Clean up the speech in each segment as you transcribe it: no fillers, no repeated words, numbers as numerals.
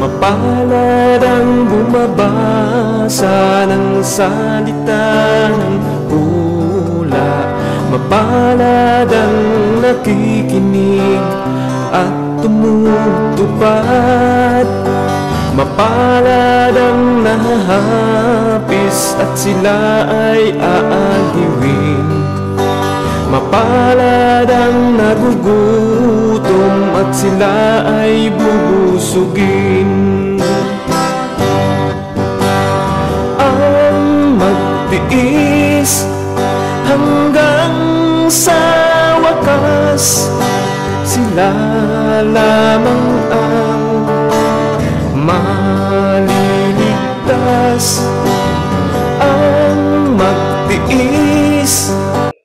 Mapalad ang bumabasa ng salita ng pula. Mapalad ang nakikinig at tumutupad. Mapalad ang nahahapis at sila ay aaliwin. Mapalad ang nagugutom at sila ay bubusugin. Ang magtiis hanggang sa wakas, sila lamang ang maliligtas. Ang magtiis.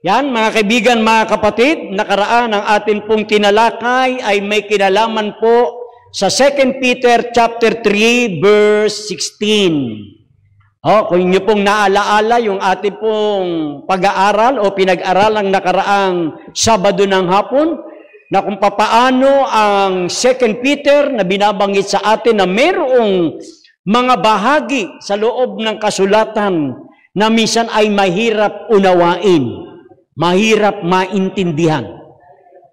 Yan, mga kaibigan, mga kapatid, nakaraan ang atin pong tinalakay ay may kinalaman po sa 2 Peter chapter 3 verse 16. Kung inyo pong naalaala yung atin pong pag-aaral o pinag-aral ang nakaraang Sabado ng hapon, na kung papaano ang 2 Peter na binabanggit sa atin na mayroong mga bahagi sa loob ng kasulatan na minsan ay mahirap unawain. Mahirap maintindihan.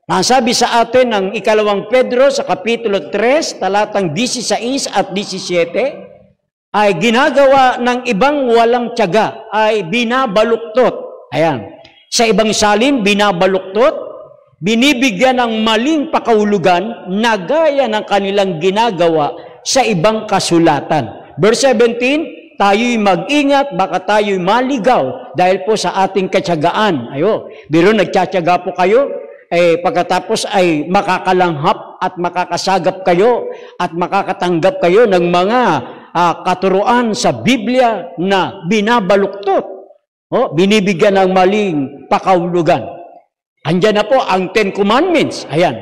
Nasabi sa atin ng ikalawang Pedro sa kapitulo 3, talatang 16 at 17, ay ginagawa ng ibang walang tiyaga, ay binabaluktot. Ayan. Sa ibang salin, binabaluktot, binibigyan ng maling pakahulugan na gaya ng kanilang ginagawa sa ibang kasulatan. Verse 17, tayo'y mag-ingat, baka tayo'y maligaw dahil po sa ating katyagaan. Biro nagtsatsaga po kayo, pagkatapos ay makakalanghap at makakasagap kayo at makakatanggap kayo ng mga katuruan sa Biblia na binabaluktot. Binibigyan ng maling pakahulugan. Andyan na po ang 10 Commandments. Ayan,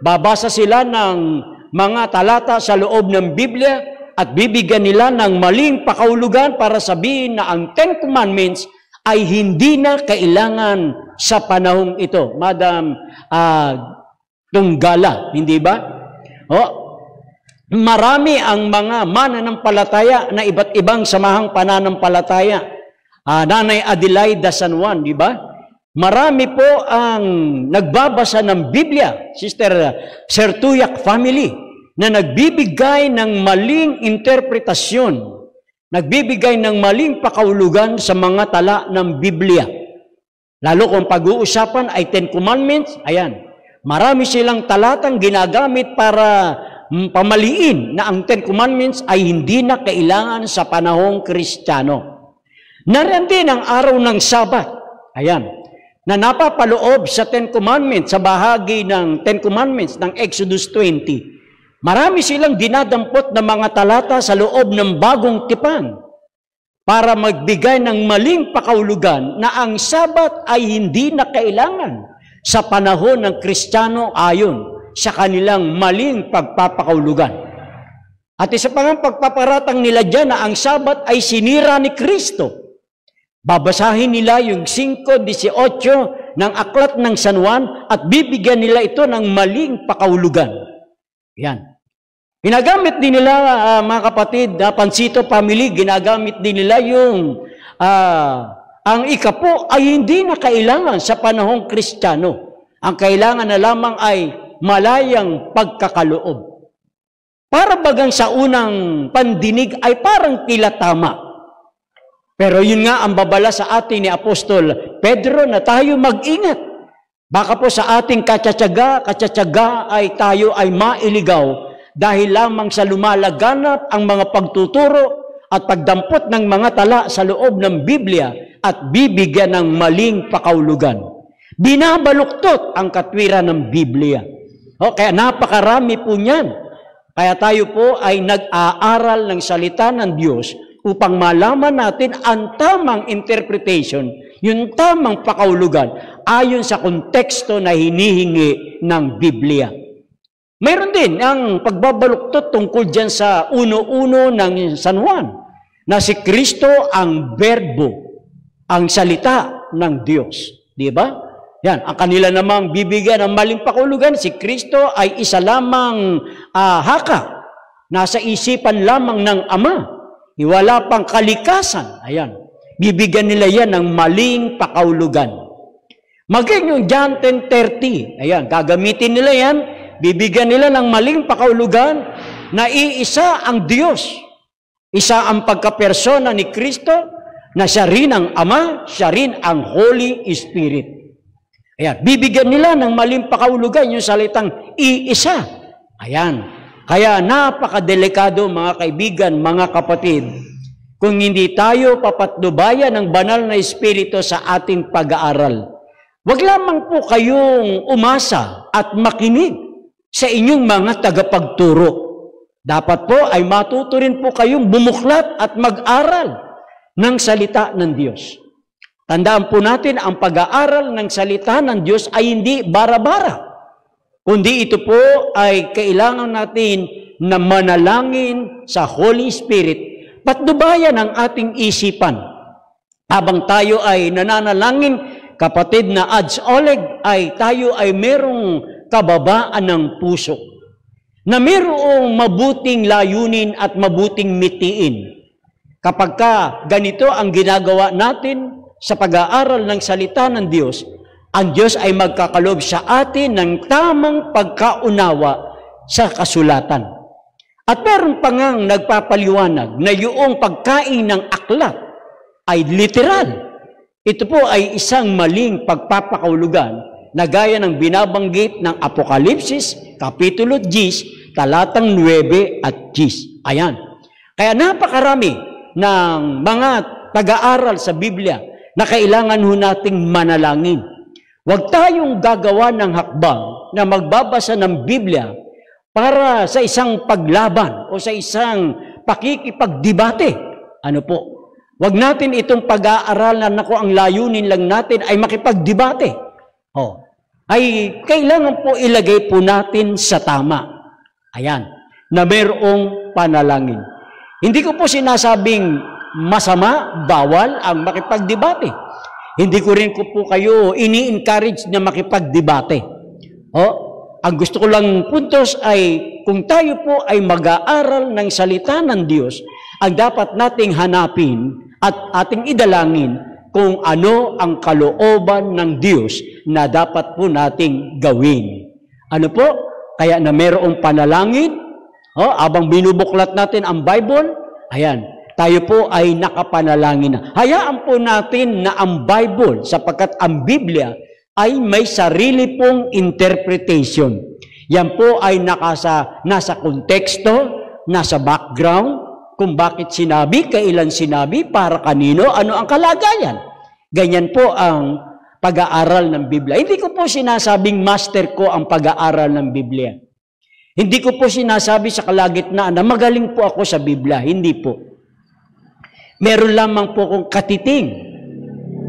babasa sila ng mga talata sa loob ng Biblia at bibigyan nila ng maling pakahulugan para sabihin na ang 10 Commandments ay hindi na kailangan sa panahong ito. Madam Tunggala, hindi ba? Marami ang mga mananampalataya na iba't ibang samahang pananampalataya. Nanay Adelaida San Juan, di ba? Marami po ang nagbabasa ng Biblia, Sister Sertuyak family, na nagbibigay ng maling interpretasyon, nagbibigay ng maling pakahulugan sa mga tala ng Biblia. Lalo kung pag-uusapan ay 10 Commandments, ayan, marami silang talatang ginagamit para pamaliin na ang 10 Commandments ay hindi na kailangan sa panahong Kristiyano. Nariyan din ang araw ng Sabat, ayan, na napapaloob sa 10 Commandments, sa bahagi ng 10 Commandments ng Exodus 20. Marami silang dinadampot na mga talata sa loob ng bagong tipan para magbigay ng maling pakahulugan na ang Sabat ay hindi na kailangan sa panahon ng Kristiyano ayon sa kanilang maling pagpapakahulugan. At isa pa nga pagpaparatang nila dyan na ang Sabat ay sinira ni Kristo. Babasahin nila yung 5:18 ng Aklat ng San Juan at bibigyan nila ito ng maling pakahulugan. Yan. Ginagamit din nila, mga kapatid, Pansito family, ginagamit din nila yung ang ikapo ay hindi na kailangan sa panahong Kristiyano. Ang kailangan na lamang ay malayang pagkakaloob. Para bagang sa unang pandinig ay parang tila tama. Pero yun nga ang babala sa atin ni Apostol Pedro na tayo mag-ingat. Baka po sa ating katsatsaga ay tayo ay mailigaw dahil lamang sa lumalaganap ang mga pagtuturo at pagdampot ng mga tala sa loob ng Biblia at bibigyan ng maling pakahulugan. Binabaluktot ang katwiran ng Biblia. Kaya napakarami po niyan. Kaya tayo po ay nag-aaral ng salita ng Diyos upang malaman natin ang tamang interpretation, yung tamang pakahulugan ayon sa konteksto na hinihingi ng Biblia. Mayroon din ang pagbabaluktot tungkol dyan sa 1:1 ng San Juan, na si Kristo ang berbo, ang salita ng Diyos. Di ba? Yan, ang kanila namang bibigyan ng maling pakahulugan, si Kristo ay isa lamang haka. nasa isipan lamang ng Ama, wala pang kalikasan, ayan, bibigyan nila yan ng maling pakaulugan. Maging yung John 10:30, ayan, gagamitin nila yan, bibigyan nila ng maling pakaulugan na iisa ang Diyos. Isa ang pagkapersona ni Kristo, na siya rin ang Ama, siya rin ang Holy Spirit. Ayan, bibigyan nila ng maling pakaulugan yung salitang iisa. Ayan, kaya napakadelikado mga kaibigan, mga kapatid, kung hindi tayo papatnubayan ng banal na Espiritu sa ating pag-aaral. Huwag lamang po kayong umasa at makinig sa inyong mga tagapagturo. Dapat po ay matuto rin po kayong bumuklat at mag-aral ng salita ng Diyos. Tandaan po natin, ang pag-aaral ng salita ng Diyos ay hindi bara-bara. Kundi ito po ay kailangan natin na manalangin sa Holy Spirit, patnubayan ang ating isipan. Habang tayo ay nananalangin, kapatid na Ads Oleg, ay tayo ay merong kababaan ng puso, na merong mabuting layunin at mabuting mitiin. Kapag ka ganito ang ginagawa natin sa pag-aaral ng salita ng Diyos, ang Diyos ay magkakalob sa atin ng tamang pagkaunawa sa kasulatan. At meron pa ngang nagpapaliwanag na yung pagkain ng aklat ay literal. Ito po ay isang maling pagpapakaulugan na gaya ng binabanggit ng Apokalipsis, Kapitulo 10, talatang 9 at 10. Ayan. Kaya napakarami ng mga pag-aaral sa Biblia na kailangan ho nating manalangin. Huwag tayong gagawa ng hakbang na magbabasa ng Biblia para sa isang paglaban o sa isang pakikipagdebate. Ano po? Huwag natin itong pag-aaralan na ang layunin lang natin ay makipagdebate. Ay kailangan po ilagay po natin sa tama. Ayan, na mayroong panalangin. Hindi ko po sinasabing masama, bawal ang makipagdebate. Hindi ko rin po kayo ini-encourage na makipagdebate. Ang gusto ko lang puntos ay kung tayo po ay mag-aaral ng salita ng Diyos, ang dapat nating hanapin at ating idalangin kung ano ang kalooban ng Diyos na dapat po nating gawin. Ano po? Kaya na mayroong panalangin, abang binubuklat natin ang Bible, ayan, tayo po ay nakapanalangin na. Hayaan po natin na ang Bible, sapagkat ang Biblia ay may sarili pong interpretation. Yan po ay nasa konteksto, nasa background, kung bakit sinabi, kailan sinabi, para kanino, ano ang kalagayan. Ganyan po ang pag-aaral ng Biblia. Hindi ko po sinasabing master ko ang pag-aaral ng Biblia. Hindi ko po sinasabi sa kalagitnaan na magaling po ako sa Biblia. Hindi po. Meron lamang po kong katiting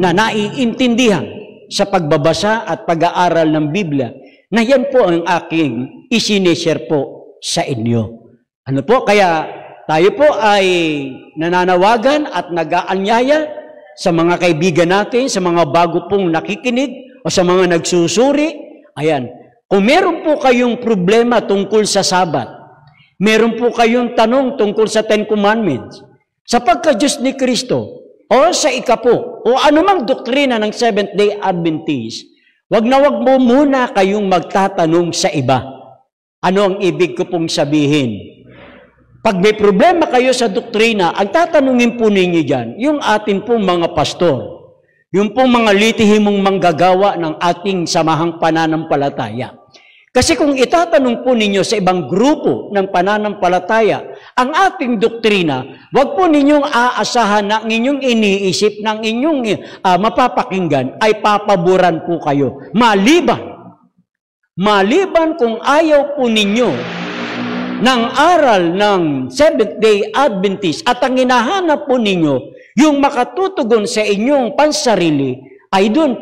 na naiintindihan sa pagbabasa at pag-aaral ng Biblia, na yan po ang aking isineshare po sa inyo. Ano po? Kaya tayo po ay nananawagan at nag-aanyaya sa mga kaibigan natin, sa mga bago pong nakikinig o sa mga nagsusuri. Ayan, kung meron po kayong problema tungkol sa Sabat, meron po kayong tanong tungkol sa Ten Commandments, sa pagka-Diyos ni Kristo, o sa ikapo, o anumang doktrina ng Seventh-day Adventist, wag mo muna kayong magtatanong sa iba. Ano ang ibig ko pong sabihin? Pag may problema kayo sa doktrina, ang tatanungin po ninyo dyan, yung atin pong mga pastor, yung pong mga litihimong manggagawa ng ating samahang pananampalataya. Kasi kung itatanong po ninyo sa ibang grupo ng pananampalataya ang ating doktrina, wag po ninyong aasahan na ang inyong iniisip ng inyong mapapakinggan ay papaboran po kayo. Maliban kung ayaw po ninyo ng aral ng Seventh-day Adventist at ang hinahanap po ninyo yung makatutugon sa inyong pansarili, ay doon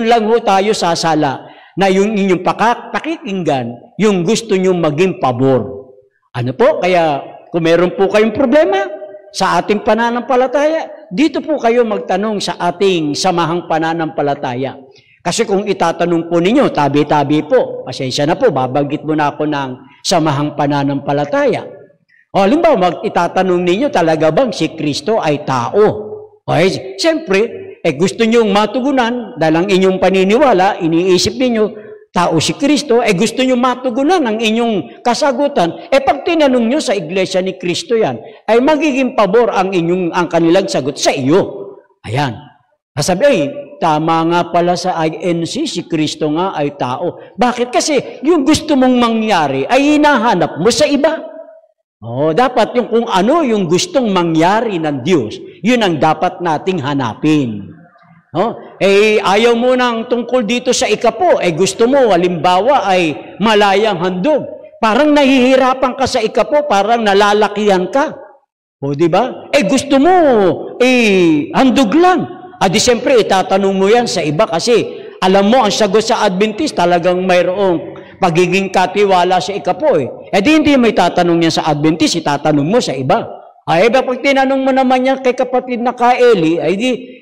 lang po tayo sasala na yung inyong pakikinggan, yung gusto nyong maging pabor. Ano po? Kaya kung meron po kayong problema sa ating pananampalataya, dito po kayo magtanong sa ating samahang pananampalataya. Kasi kung itatanong po ninyo, tabi-tabi po, pasensya na po, babanggit mo na ako ng samahang pananampalataya. O, halimbawa, itatanong ninyo, talaga bang si Kristo ay tao? Okay, siyempre, gusto nyong matugunan, dahil ang inyong paniniwala, iniisip ninyo, tao si Kristo, gusto nyo matugunan ang inyong kasagutan, pag tinanong nyo sa iglesia ni Kristo yan, ay magiging pabor ang kanilang sagot sa iyo. Ayan. Sabi, tama nga pala sa INC, si Kristo nga ay tao. Bakit? Kasi yung gusto mong mangyari ay hinahanap mo sa iba. Dapat yung kung ano yung gustong mangyari ng Diyos, yun ang dapat nating hanapin. Ayaw mo nang tungkol dito sa ikapo, gusto mo, halimbawa, ay malayang handog. Parang nahihirapan ka sa ikapo, parang nalalakihan ka. Di ba? Gusto mo, handog lang. Di siyempre, itatanong mo yan sa iba kasi alam mo, ang sagot sa Adventist, talagang mayroong pagiging katiwala sa ikapo. Di hindi mo itatanong yan sa Adventist, itatanong mo sa iba. Pag tinanong mo naman yan kay kapatid na Kaeli,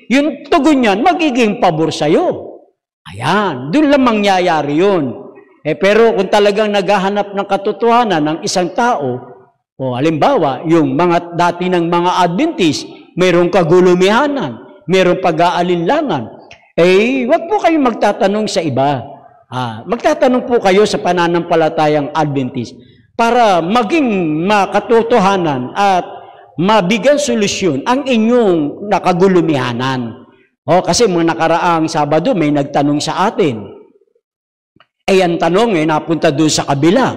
yung tugon yan, magiging pabor sa'yo. Ayan, doon lang mangyayari yun. Pero kung talagang naghahanap ng katotohanan ng isang tao, halimbawa, yung mga dati ng mga Adventist, mayroong kagulumihanan, mayroong pag-aalinlangan, wag po kayong magtatanong sa iba. Magtatanong po kayo sa pananampalatayang Adventist para maging makatotohanan at mabigyan solusyon ang inyong nakagulumihanan. Kasi mga nakaraang Sabado may nagtanong sa atin. Ang tanong napunta doon sa kabila.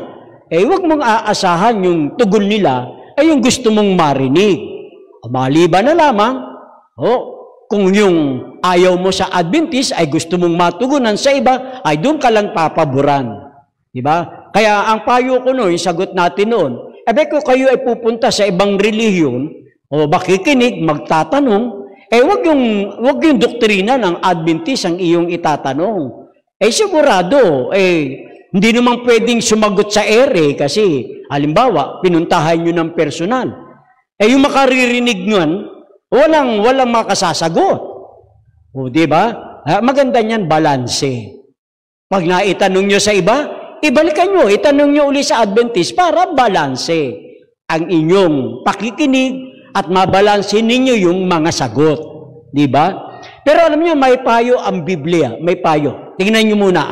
Huwag mong aasahan yung tugon nila yung gusto mong marinig. Maliban na lamang, kung yung ayaw mo sa Adventist ay gusto mong matugunan sa iba, ay doon ka lang papaboran. Diba? Kaya ang payo ko noon, sagot natin noon, kung kayo ay pupunta sa ibang relihiyon, o makikinig, magtatanong, wag yung doktrina ng Adventist ang iyong itatanong. Sigurado, hindi naman pwedeng sumagot sa ere kasi, halimbawa, pinuntahan nyo ng personal. Yung makaririnig nyon, walang makasasagot. Diba? Maganda niyan, balanse. Pag naitanong nyo sa iba, ibalikan nyo, itanong nyo uli sa Adventist para balanse ang inyong pakikinig at mabalanse ninyo yung mga sagot. Diba? Pero alam nyo, may payo ang Biblia. May payo. Tingnan nyo muna,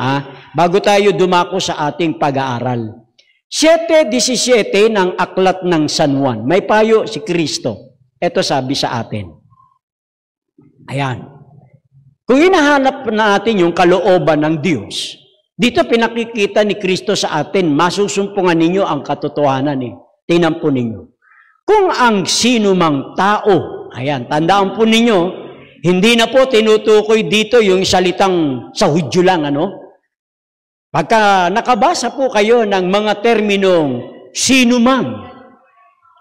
bago tayo dumako sa ating pag-aaral. 7:17 ng Aklat ng San Juan. May payo si Kristo. Ito sabi sa atin. Ayan. Kung hinahanap natin yung kalooban ng Diyos, dito pinakikita ni Kristo sa atin, masusumpungan ninyo ang katotohanan. Tingnan po ninyo. Kung ang sino mang tao, ayan, tandaan po ninyo, hindi na po tinutukoy dito yung salitang sa Hudyo lang, Pagka nakabasa po kayo ng mga terminong sino man,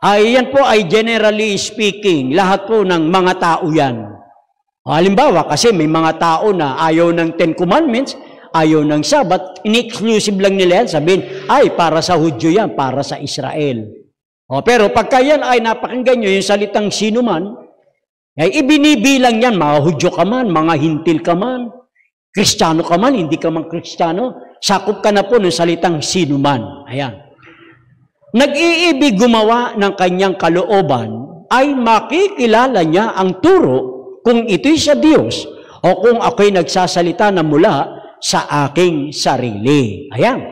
yan po ay generally speaking, lahat po ng mga tao yan. Halimbawa, kasi may mga tao na ayaw ng 10 Commandments, ayaw ng Sabat, in-exclusive lang nila yan, sabihin, para sa Hudyo yan, para sa Israel. Pero pagka yan ay napakinggan nyo yung salitang sino man, ibinibilang yan, mga Hudyo ka man, mga Hintil ka man, Kristiyano ka man, hindi ka man Kristiyano, sakop ka na po ng salitang sino man. Ayan. Nag-iibig gumawa ng kanyang kalooban, ay makikilala niya ang turo kung ito'y sa Diyos o kung ako'y nagsasalita na mula sa aking sarili. Ayan.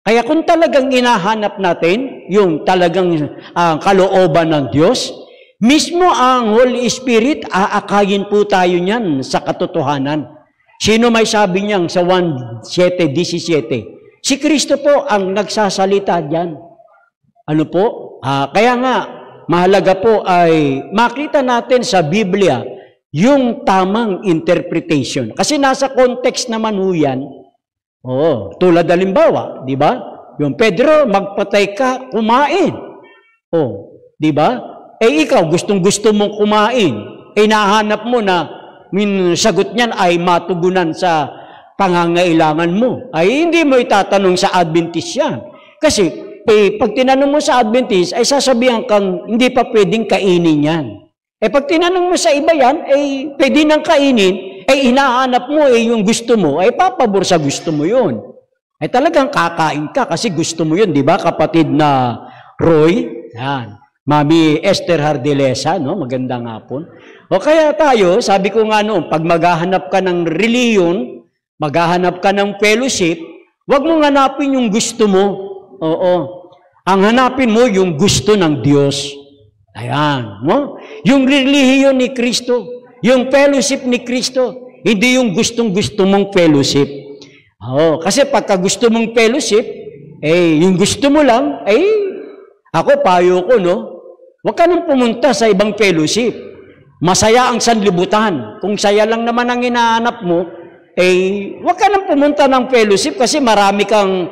Kaya kung talagang hinahanap natin yung talagang kalooban ng Diyos, mismo ang Holy Spirit, aakayin po tayo niyan sa katotohanan. Sino may sabi niyang sa 1:7-17? Si Kristo po ang nagsasalita diyan. Ano po? Kaya nga, mahalaga po ay makita natin sa Biblia yung tamang interpretation. Kasi nasa context naman ho yan. Tulad halimbawa, di ba? Yung Pedro, magpatay ka, kumain. Di ba? Ikaw, gustong-gusto mong kumain. Nahanap mo na sagot niyan ay matugunan sa pangangailangan mo. Hindi mo itatanong sa Adventist yan. Kasi, pag tinanong mo sa Adventist, ay sasabihan kang hindi pa pwedeng kainin yan. Pag tinanong mo sa iba yan, pwede nang kainin, hinahanap mo yung gusto mo, papabor sa gusto mo yun. Talagang kakain ka kasi gusto mo yun, di ba, kapatid na Roy? Yan. Mami Esther Hardilesa, no? Magandang hapon. O kaya tayo, sabi ko nga noon, pag maghahanap ka ng reliyon, maghahanap ka ng fellowship, huwag mong hanapin yung gusto mo. Oo. Ang hanapin mo yung gusto ng Diyos. Ayan. No? Yung reliyon ni Kristo, yung fellowship ni Kristo, hindi yung gustong-gusto mong fellowship. Oo. Kasi pagka gusto mong fellowship, yung gusto mo lang, ako payo ko, no? Huwag ka nang pumunta sa ibang fellowship. Masaya ang sanlibutan. Kung saya lang naman ang hinahanap mo, huwag ka nang pumunta ng fellowship kasi marami kang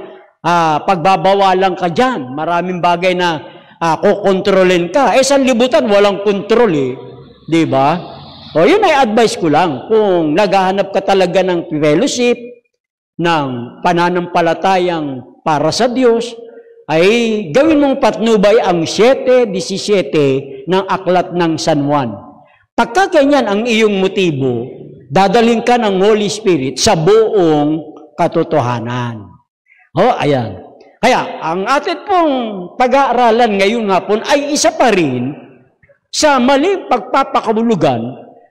pagbabawalan ka dyan. Maraming bagay na kukontrolin ka. Sanlibutan, walang kontrol Di ba? O, yun ay advice ko lang. Kung naghahanap ka talaga ng fellowship, ng pananampalatayang para sa Diyos, ay gawin mong patnubay ang 7:17 ng aklat ng San Juan. Pagka ganyan ang iyong motibo, dadalhin ka ng Holy Spirit sa buong katotohanan. Ayan. Kaya, ang atin pong pag-aaralan ngayong hapon ay isa pa rin sa maling pagpapakahulugan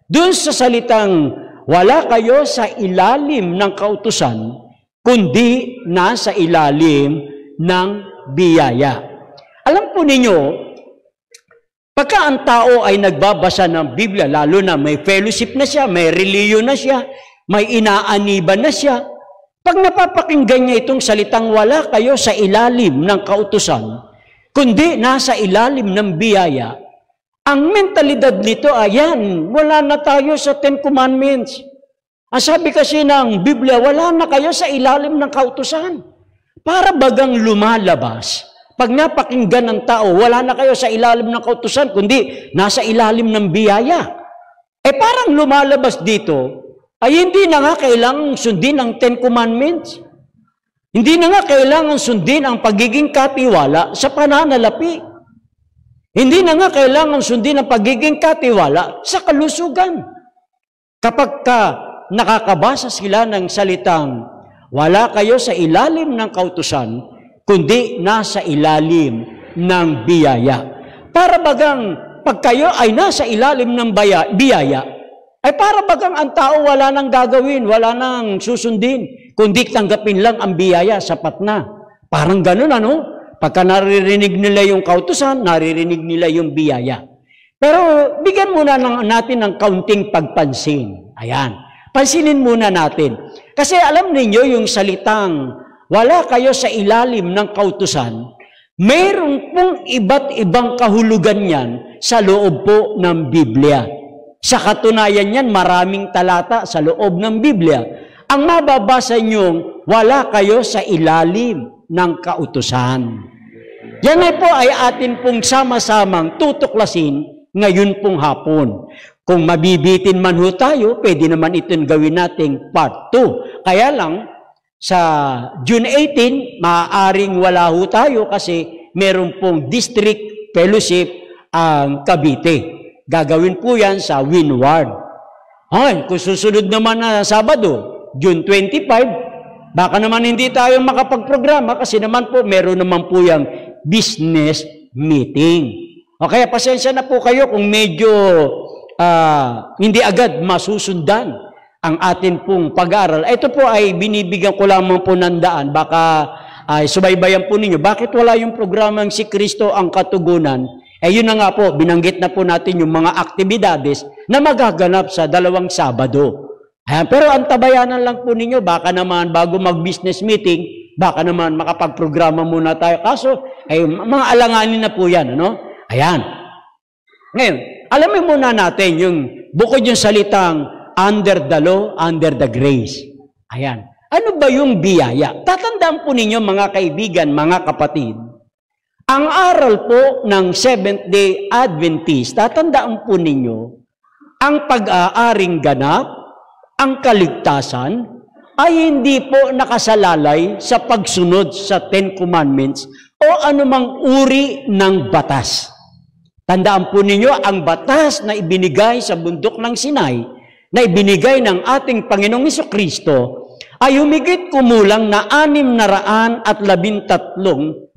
doon sa salitang wala kayo sa ilalim ng kautusan, kundi nasa ilalim ng biyaya. Alam po ninyo, pagka ang tao ay nagbabasa ng Biblia, lalo na may fellowship na siya, may reliyon na siya, may inaaniban na siya, pag napapakinggan niya itong salitang wala kayo sa ilalim ng kautusan, kundi nasa ilalim ng biyaya, ang mentalidad nito ayan, wala na tayo sa 10 Commandments. Ang sabi kasi ng Biblia, wala na kayo sa ilalim ng kautusan. Para bagang lumalabas, pag napakinggan ng tao, wala na kayo sa ilalim ng kautusan, kundi nasa ilalim ng biyaya. Parang lumalabas dito, ay hindi na nga kailangang sundin ang 10 Commandments. Hindi na nga kailangan sundin ang pagiging katiwala sa pananalapi. Hindi na nga kailangan sundin ang pagiging katiwala sa kalusugan. Kapag nakakabasa sila ng salitang wala kayo sa ilalim ng kautusan, kundi nasa ilalim ng biyaya. Para bagang pag kayo ay nasa ilalim ng biyaya, ay para bagang ang tao wala nang gagawin, wala nang susundin, kundi tanggapin lang ang biyaya, sapat na. Parang ganun, ano? Pagka naririnig nila yung kautusan, naririnig nila yung biyaya. Pero bigyan muna natin ng kaunting pagpansin. Ayan. Pansinin muna natin. Kasi alam ninyo yung salitang wala kayo sa ilalim ng kautusan, mayroon pong iba't ibang kahulugan yan sa loob po ng Biblia. Sa katunayan yan, maraming talata sa loob ng Biblia. Ang mababasa niyong wala kayo sa ilalim ng kautusan. Yan ay po ay atin pong sama-samang tutuklasin ngayon pong hapon. Kung mabibitin man ho tayo, pwede naman itong gawin nating part 2. Kaya lang, sa June 18, maaaring wala ho tayo kasi meron pong district fellowship ang Cavite. Gagawin po yan sa Windward. Kung susunod naman na Sabado, June 25, baka naman hindi tayo makapagprograma kasi naman po, meron naman po yung business meeting. O kaya pasensya na po kayo kung medyo hindi agad masusundan ang atin pong pag-aaral. Ito po ay binibigyan ko lamang po ng daan. Baka subaybayan po ninyo. Bakit wala yung programang Si Kristo ang Katugunan? Yun na nga po, binanggit na po natin yung mga aktibidades na magaganap sa 2 Sabado. Pero antabayanan lang po ninyo, baka naman bago mag-business meeting, baka naman makapag-programa muna tayo. Kaso, mga alanganin na po yan. Ano? Ayan. Ngayon, alamin muna natin yung bukod yung salitang under the law, under the grace. Ayan. Ano ba yung biyaya? Tatandaan po ninyo mga kaibigan, mga kapatid, ang aral po ng Seventh-day Adventist, tatandaan po ninyo, ang pag-aaring ganap, ang kaligtasan, ay hindi po nakasalalay sa pagsunod sa 10 Commandments o anumang uri ng batas. Tandaan po ninyo, ang batas na ibinigay sa bundok ng Sinai, na ibinigay ng ating Panginoong Jesucristo, ay humigit kumulang na 613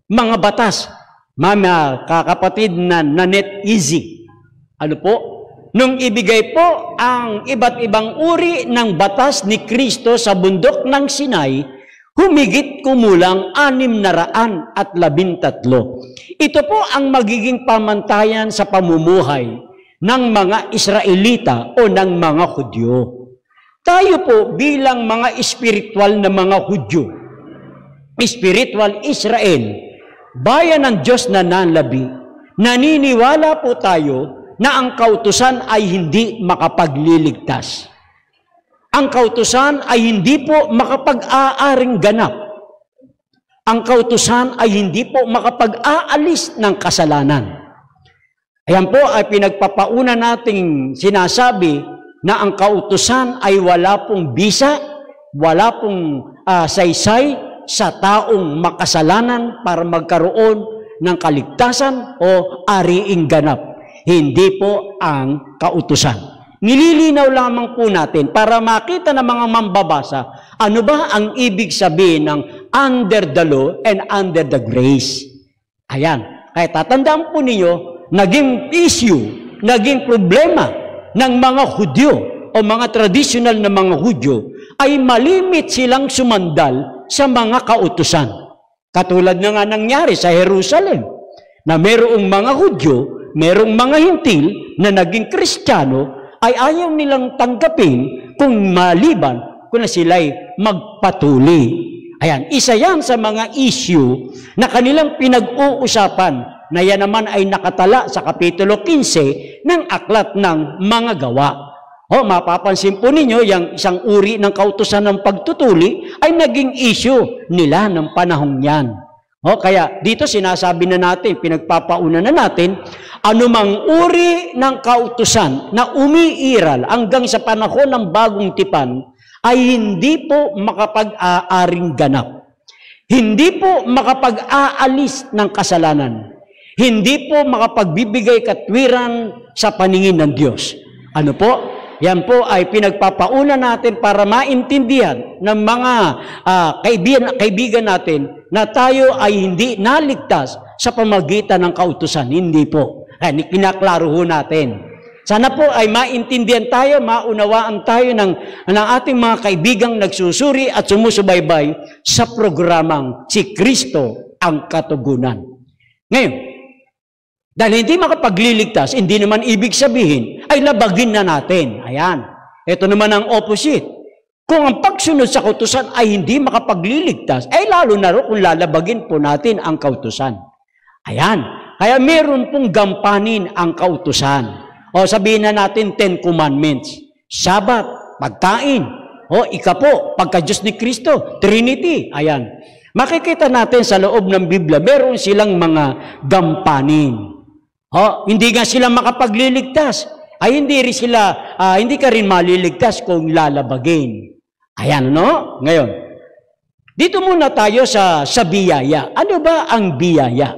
mga batas Mama, kakapatid na Nanette Easy. Ano po? Nung ibigay po ang iba't ibang uri ng batas ni Kristo sa bundok ng Sinai, humigit kumulang 613. Ito po ang magiging pamantayan sa pamumuhay ng mga Israelita o ng mga Hudyo. Tayo po bilang mga espiritual na mga Hudyo, spiritual Israel, bayan ng Diyos na nanlabi, naniniwala po tayo na ang kautusan ay hindi makapagliligtas. Ang kautusan ay hindi po makapag-aaring ganap. Ang kautusan ay hindi po makapag-aalis ng kasalanan. Ayan po ay pinagpapauna nating sinasabi na ang kautusan ay wala pong bisa, wala pong saysay sa taong makasalanan para magkaroon ng kaligtasan o ariing ganap. Hindi po ang kautusan. Nililinaw lamang po natin para makita ng mga mambabasa ano ba ang ibig sabihin ng under the law and under the grace. Ayan. Kaya tatandaan po ninyo, naging issue, naging problema ng mga Hudyo o mga traditional na mga Hudyo ay malimit silang sumandal sa mga kautusan. Katulad na nga nangyari sa Jerusalem na merong mga Hudyo, merong mga Hintil na naging Kristiyano ay ayaw nilang tanggapin kung maliban kung na sila'y magpatuli. Ayan, isa yan sa mga issue na kanilang pinag-uusapan na yan naman ay nakatala sa Kapitulo 15 ng Aklat ng Mga Gawa. Mapapansin po ninyo, yung isang uri ng kautusan ng pagtutuli ay naging issue nila ng panahong yan. Kaya dito sinasabi na natin, pinagpapauna na natin, anumang uri ng kautusan na umiiral hanggang sa panahon ng bagong tipan ay hindi po makapag-aaring ganap. Hindi po makapag-aalis ng kasalanan. Hindi po makapagbibigay katwiran sa paningin ng Diyos. Ano po? Yan po ay pinagpapauna natin para maintindihan ng mga kaibigan natin na tayo ay hindi naligtas sa pamagitan ng kautusan. Hindi po. Kinaklaro ho natin. Sana po ay maintindihan tayo, maunawaan tayo ng ating mga kaibigang nagsusuri at sumusubaybay sa programang si Kristo ang Katugunan. Ngayon, dahil hindi makapagliligtas, hindi naman ibig sabihin, ay labagin na natin. Ayan. Ito naman ang opposite. Kung ang pagsunod sa kautusan ay hindi makapagliligtas, ay lalo na rin kung lalabagin po natin ang kautusan. Ayan. Kaya meron pong gampanin ang kautusan. O sabihin na natin 10 commandments. Sabat, pagkain. O ikapo, pagka-Diyos ni Kristo, Trinity. Ayan. Makikita natin sa loob ng Biblia, meron silang mga gampanin. Hindi nga sila makapagliligtas. Ay hindi ka rin maliligtas kung lalabagin. Ayan, no? Ngayon, dito muna tayo sa biyaya. Ano ba ang biyaya?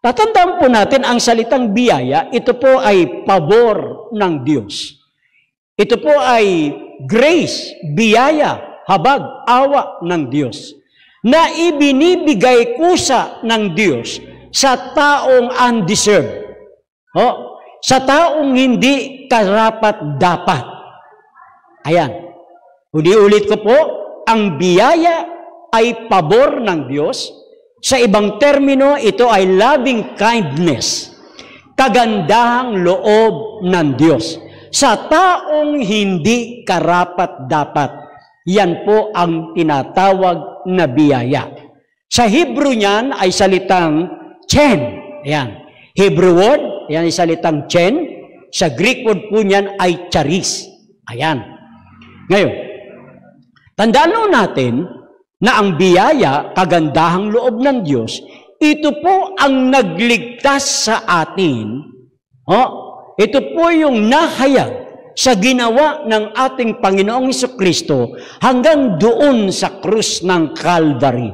Tatandaan po natin ang salitang biyaya, ito po ay pabor ng Diyos. Ito po ay grace, biyaya, habag, awa ng Diyos na ibinibigay kusa ng Diyos sa taong undeserved. Sa taong hindi karapat-dapat. Ayan. Ulit ko po, ang biyaya ay pabor ng Diyos. Sa ibang termino, ito ay loving kindness. Kagandahang loob ng Diyos. Sa taong hindi karapat-dapat. Yan po ang tinatawag na biyaya. Sa Hebrew niyan ay salitang chen. Ayan. Hebrew word, yan ay salitang chen. Sa Greek word po niyan ay charis. Ayan. Ngayon, tandaan natin na ang biyaya, kagandahang loob ng Diyos, ito po ang nagligtas sa atin. Ito po yung nahayag sa ginawa ng ating Panginoong Jesucristo hanggang doon sa krus ng Calvary.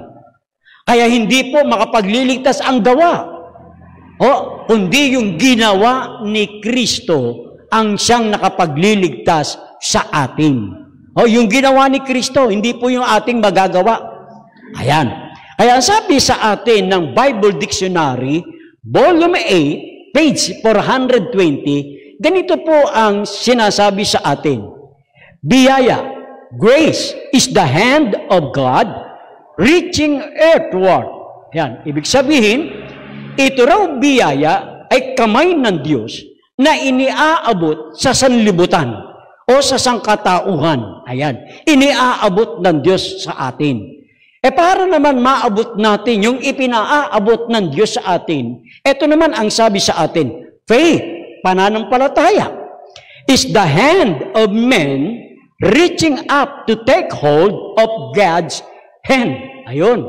Kaya hindi po makapagliligtas ang gawa. Kundi yung ginawa ni Kristo ang siyang nakapagliligtas sa atin. Yung ginawa ni Kristo, hindi po yung ating magagawa. Ayan. Kaya sabi sa atin ng Bible Dictionary, Volume 8, page 420, ganito po ang sinasabi sa atin. Biyaya, grace is the hand of God reaching earthward. Yan, ibig sabihin, ito raw biyaya ay kamay ng Diyos na iniaabot sa sanlibutan o sa sangkatauhan. Ayan, iniaabot ng Diyos sa atin. Para naman maabot natin yung ipinaaabot ng Diyos sa atin, ito naman ang sabi sa atin, faith, pananampalataya, is the hand of men reaching up to take hold of God's hand. Ayun.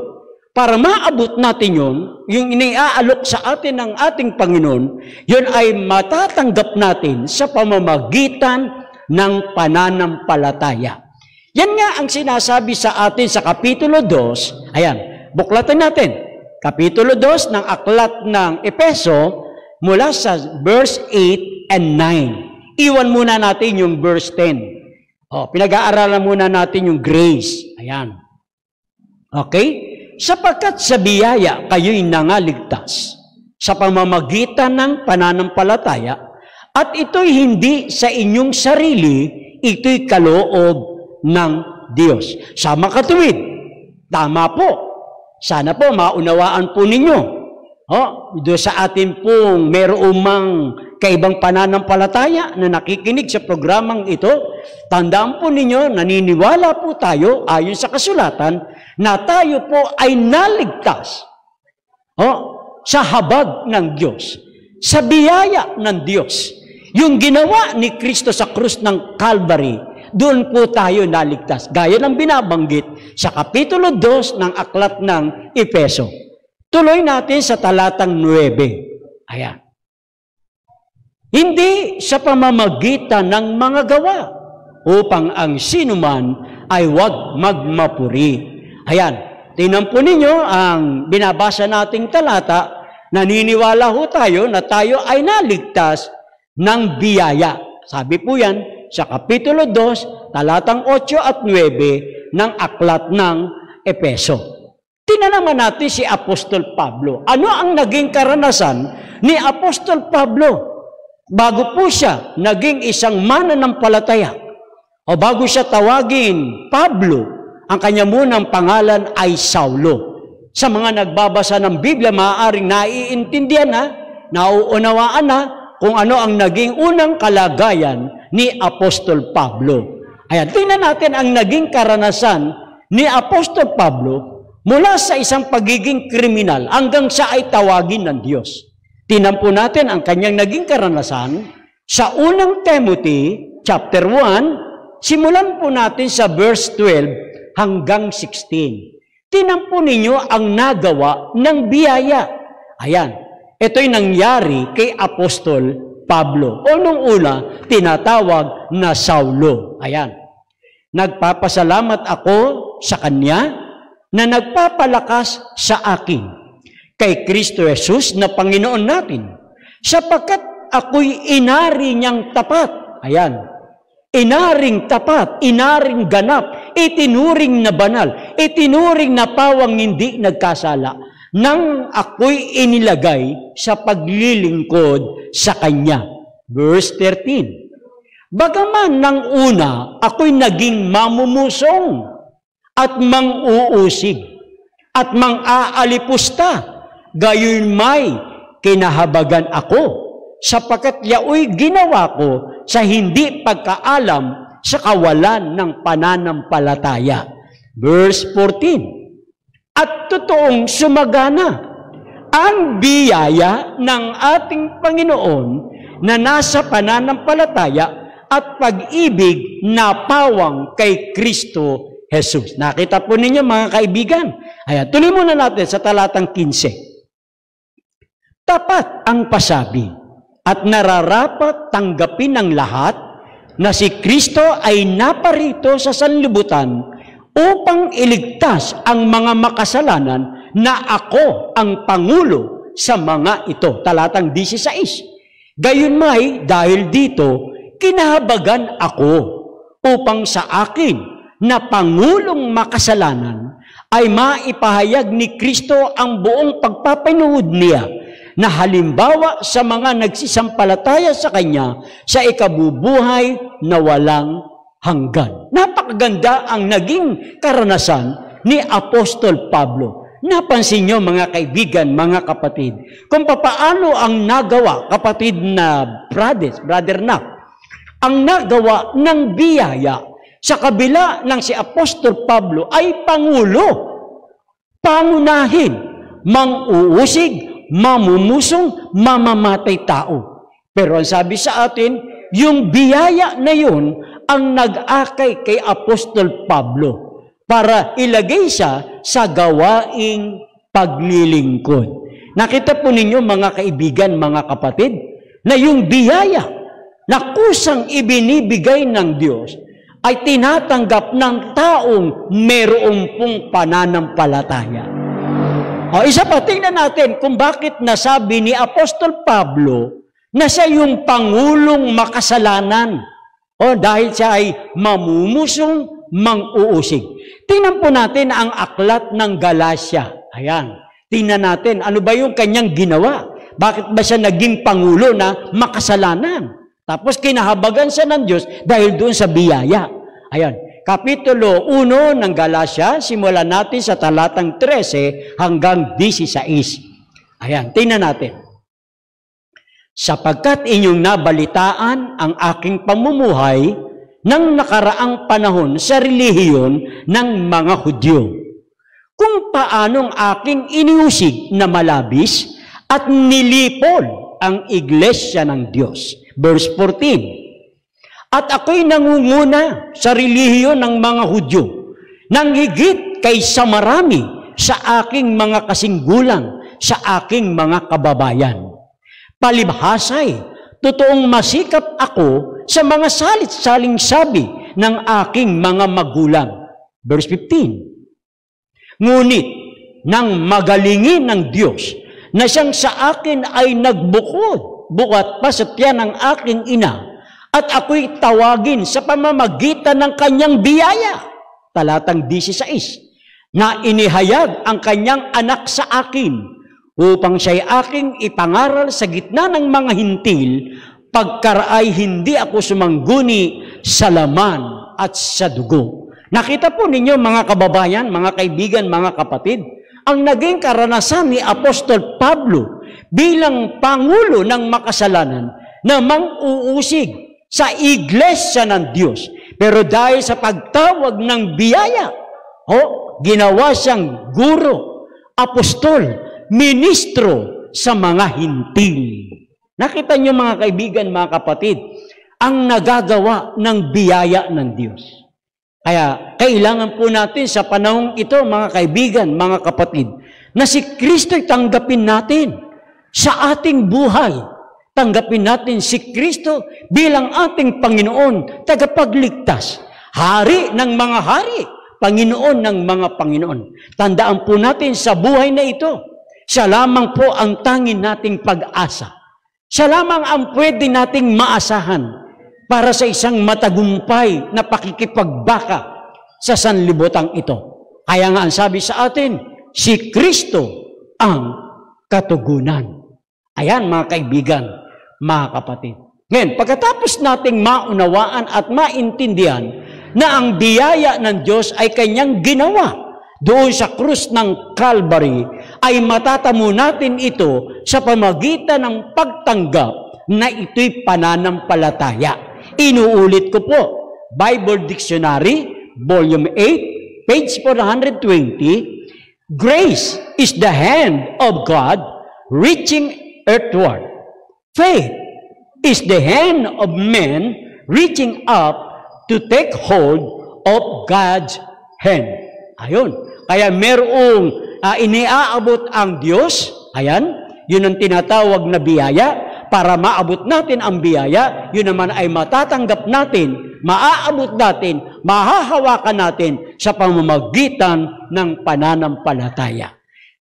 Para maabot natin yun, yung iniaalok sa atin ng ating Panginoon, yun ay matatanggap natin sa pamamagitan ng pananampalataya. Yan nga ang sinasabi sa atin sa Kapitulo 2. Ayan, buklatan natin. Kapitulo 2 ng aklat ng Efeso mula sa verse 8 and 9. Iwan muna natin yung verse 10. Pinag-aaralan muna natin yung grace. Ayan. Okay? Sapagkat sa biyaya kayo'y nangaligtas sa pamamagitan ng pananampalataya at ito'y hindi sa inyong sarili, ito'y kaloob ng Diyos. Sa makatuwid, tama po. Sana po maunawaan po ninyo. Doon sa atin pong mayroong mang kaibang pananampalataya na nakikinig sa programang ito, tandaan po ninyo, naniniwala po tayo ayon sa kasulatan na tayo po ay naligtas sa habag ng Diyos, sa biyaya ng Diyos. Yung ginawa ni Kristo sa krus ng Calvary, doon po tayo naligtas. Gaya ng binabanggit sa Kapitulo 2 ng aklat ng Efeso. Tuloy natin sa talatang 9. Ayan. Hindi sa pamamagitan ng mga gawa upang ang sinuman ay huwag magmapuri. Ayan, tingnan po ninyo ang binabasa nating talata, naniniwala ho tayo na tayo ay naligtas ng biyaya. Sabi po yan sa Kapitulo 2, talatang 8 at 9 ng aklat ng Efeso. Tingnan naman natin si Apostol Pablo. Ano ang naging karanasan ni Apostol Pablo bago po siya naging isang mananampalataya? O bago siya tawagin Pablo, ang kanya munang pangalan ay Saulo. Sa mga nagbabasa ng Biblia, maaaring naiintindihan na, nauunawaan na kung ano ang naging unang kalagayan ni Apostol Pablo. Ayan, tingnan natin ang naging karanasan ni Apostol Pablo mula sa isang pagiging kriminal hanggang siya ay tawagin ng Diyos. Tingnan po natin ang kanyang naging karanasan sa unang Timothy, chapter 1, simulan po natin sa verse 12, hanggang 16. Tingnan po ninyo ang nagawa ng biyaya. Ayan, ito'y nangyari kay Apostol Pablo. O nung una, tinatawag na Saulo. Ayan, nagpapasalamat ako sa kanya na nagpapalakas sa akin kay Kristo Jesus na Panginoon natin, sapagkat ako'y inari niyang tapat. Ayan, inaring tapat, inaring ganap, itinuring na banal, itinuring na pawang hindi nagkasala, nang ako'y inilagay sa paglilingkod sa Kanya. Verse 13. Bagaman ng una, ako'y naging mamumusong at mang-uusig at mang-aalipusta, gayon may kinahabagan ako, sapagkat yaoy ginawa ko sa hindi pagkaalam sa kawalan ng pananampalataya. Verse 14. At totoong sumagana ang biyaya ng ating Panginoon na nasa pananampalataya at pag-ibig na pawang kay Kristo Jesus. Nakita po ninyo mga kaibigan. Ayan, tuloy muna natin sa talatang 15. Tapat ang pasabi at nararapat tanggapin ng lahat na si Kristo ay naparito sa sanlibutan upang iligtas ang mga makasalanan na ako ang pangulo sa mga ito. Talatang 16. Gayunmay dahil dito, kinahabagan ako upang sa akin na pangulong makasalanan ay maipahayag ni Kristo ang buong pagpapanuod niya na halimbawa sa mga nagsisampalataya sa Kanya sa ikabubuhay na walang hanggan. Napakaganda ang naging karanasan ni Apostol Pablo. Napansin niyo mga kaibigan, mga kapatid, kung papaano ang nagawa, kapatid na brother Nak, ang nagawa ng biyaya sa kabila ng si Apostol Pablo ay pangulo, pangunahin, mang-uusig, mamumusong, mamamatay tao. Pero ang sabi sa atin, yung biyaya na yun ang nag-akay kay Apostol Pablo para ilagay siya sa gawaing paglilingkod. Nakita po ninyo mga kaibigan, mga kapatid, na yung biyaya na kusang ibinibigay ng Diyos ay tinatanggap ng taong merong pong pananampalataya. O, isa pa, tingnan natin kung bakit nasabi ni Apostol Pablo na siya yung pangulong makasalanan. O, dahil siya ay mamumusong, mang-uusig. Tingnan po natin ang aklat ng Galacia. Ayan. Tingnan natin, ano ba yung kanyang ginawa? Bakit ba siya naging pangulo na makasalanan? Tapos kinahabagan siya ng Diyos dahil doon sa biyaya. Ayan. Kapitulo 1 ng Galacia, simulan natin sa talatang 13 hanggang 16. Ayan, tingnan natin. Sapagkat inyong nabalitaan ang aking pamumuhay ng nakaraang panahon sa relihiyon ng mga Hudyo, kung paanong aking iniusig na malabis at nilipol ang iglesia ng Diyos. Verse 14, at ako'y nangunguna sa relihiyon ng mga Hudyo, nang higit kaysa marami sa aking mga kasinggulang, sa aking mga kababayan. Palibhasay, totoong masikap ako sa mga salit-saling sabi ng aking mga magulang. Verse 15, ngunit nang magalingin ng Diyos na siyang sa akin ay bukat pa sa tiyan ng aking ina, at ako'y tawagin sa pamamagitan ng kanyang biyaya. Talatang 16, na inihayag ang kanyang anak sa akin, upang siya'y aking ipangaral sa gitna ng mga hintil, pagkaraay hindi ako sumangguni sa laman at sa dugo. Nakita po ninyo mga kababayan, mga kaibigan, mga kapatid, ang naging karanasan ni Apostol Pablo bilang pangulo ng makasalanan na mang-uusig sa iglesia ng Diyos. Pero dahil sa pagtawag ng biyaya, ginawa siyang guro, apostol, ministro sa mga hintil. Nakita niyo mga kaibigan, mga kapatid, ang nagagawa ng biyaya ng Diyos. Kaya kailangan po natin sa panahong ito, mga kaibigan, mga kapatid, na si Kristo'y tanggapin natin sa ating buhay. Tanggapin natin si Kristo bilang ating Panginoon, tagapagligtas, Hari ng mga hari, Panginoon ng mga Panginoon. Tandaan po natin sa buhay na ito, siya lamang po ang tanging nating pag-asa. Siya lamang ang pwede nating maasahan para sa isang matagumpay na pakikipagbaka sa sanlibutan ito. Kaya nga ang sabi sa atin, si Kristo ang katugunan. Ayan mga kaibigan, mga kapatid. Ngayon, pagkatapos nating maunawaan at maintindihan na ang biyaya ng Diyos ay kanyang ginawa doon sa krus ng Calvary, ay matatamo natin ito sa pamagitan ng pagtanggap na ito'y pananampalataya. Inuulit ko po, Bible Dictionary, Volume 8, page 420, grace is the hand of God reaching earthward. Faith is the hand of man reaching up to take hold of God's hand. Ayun. Kaya merong iniaabot ang Diyos, ayan, yun ang tinatawag na biyaya. Para maabot natin ang biyaya, yun naman ay matatanggap natin, maaabot natin, mahahawakan natin sa pamamagitan ng pananampalataya.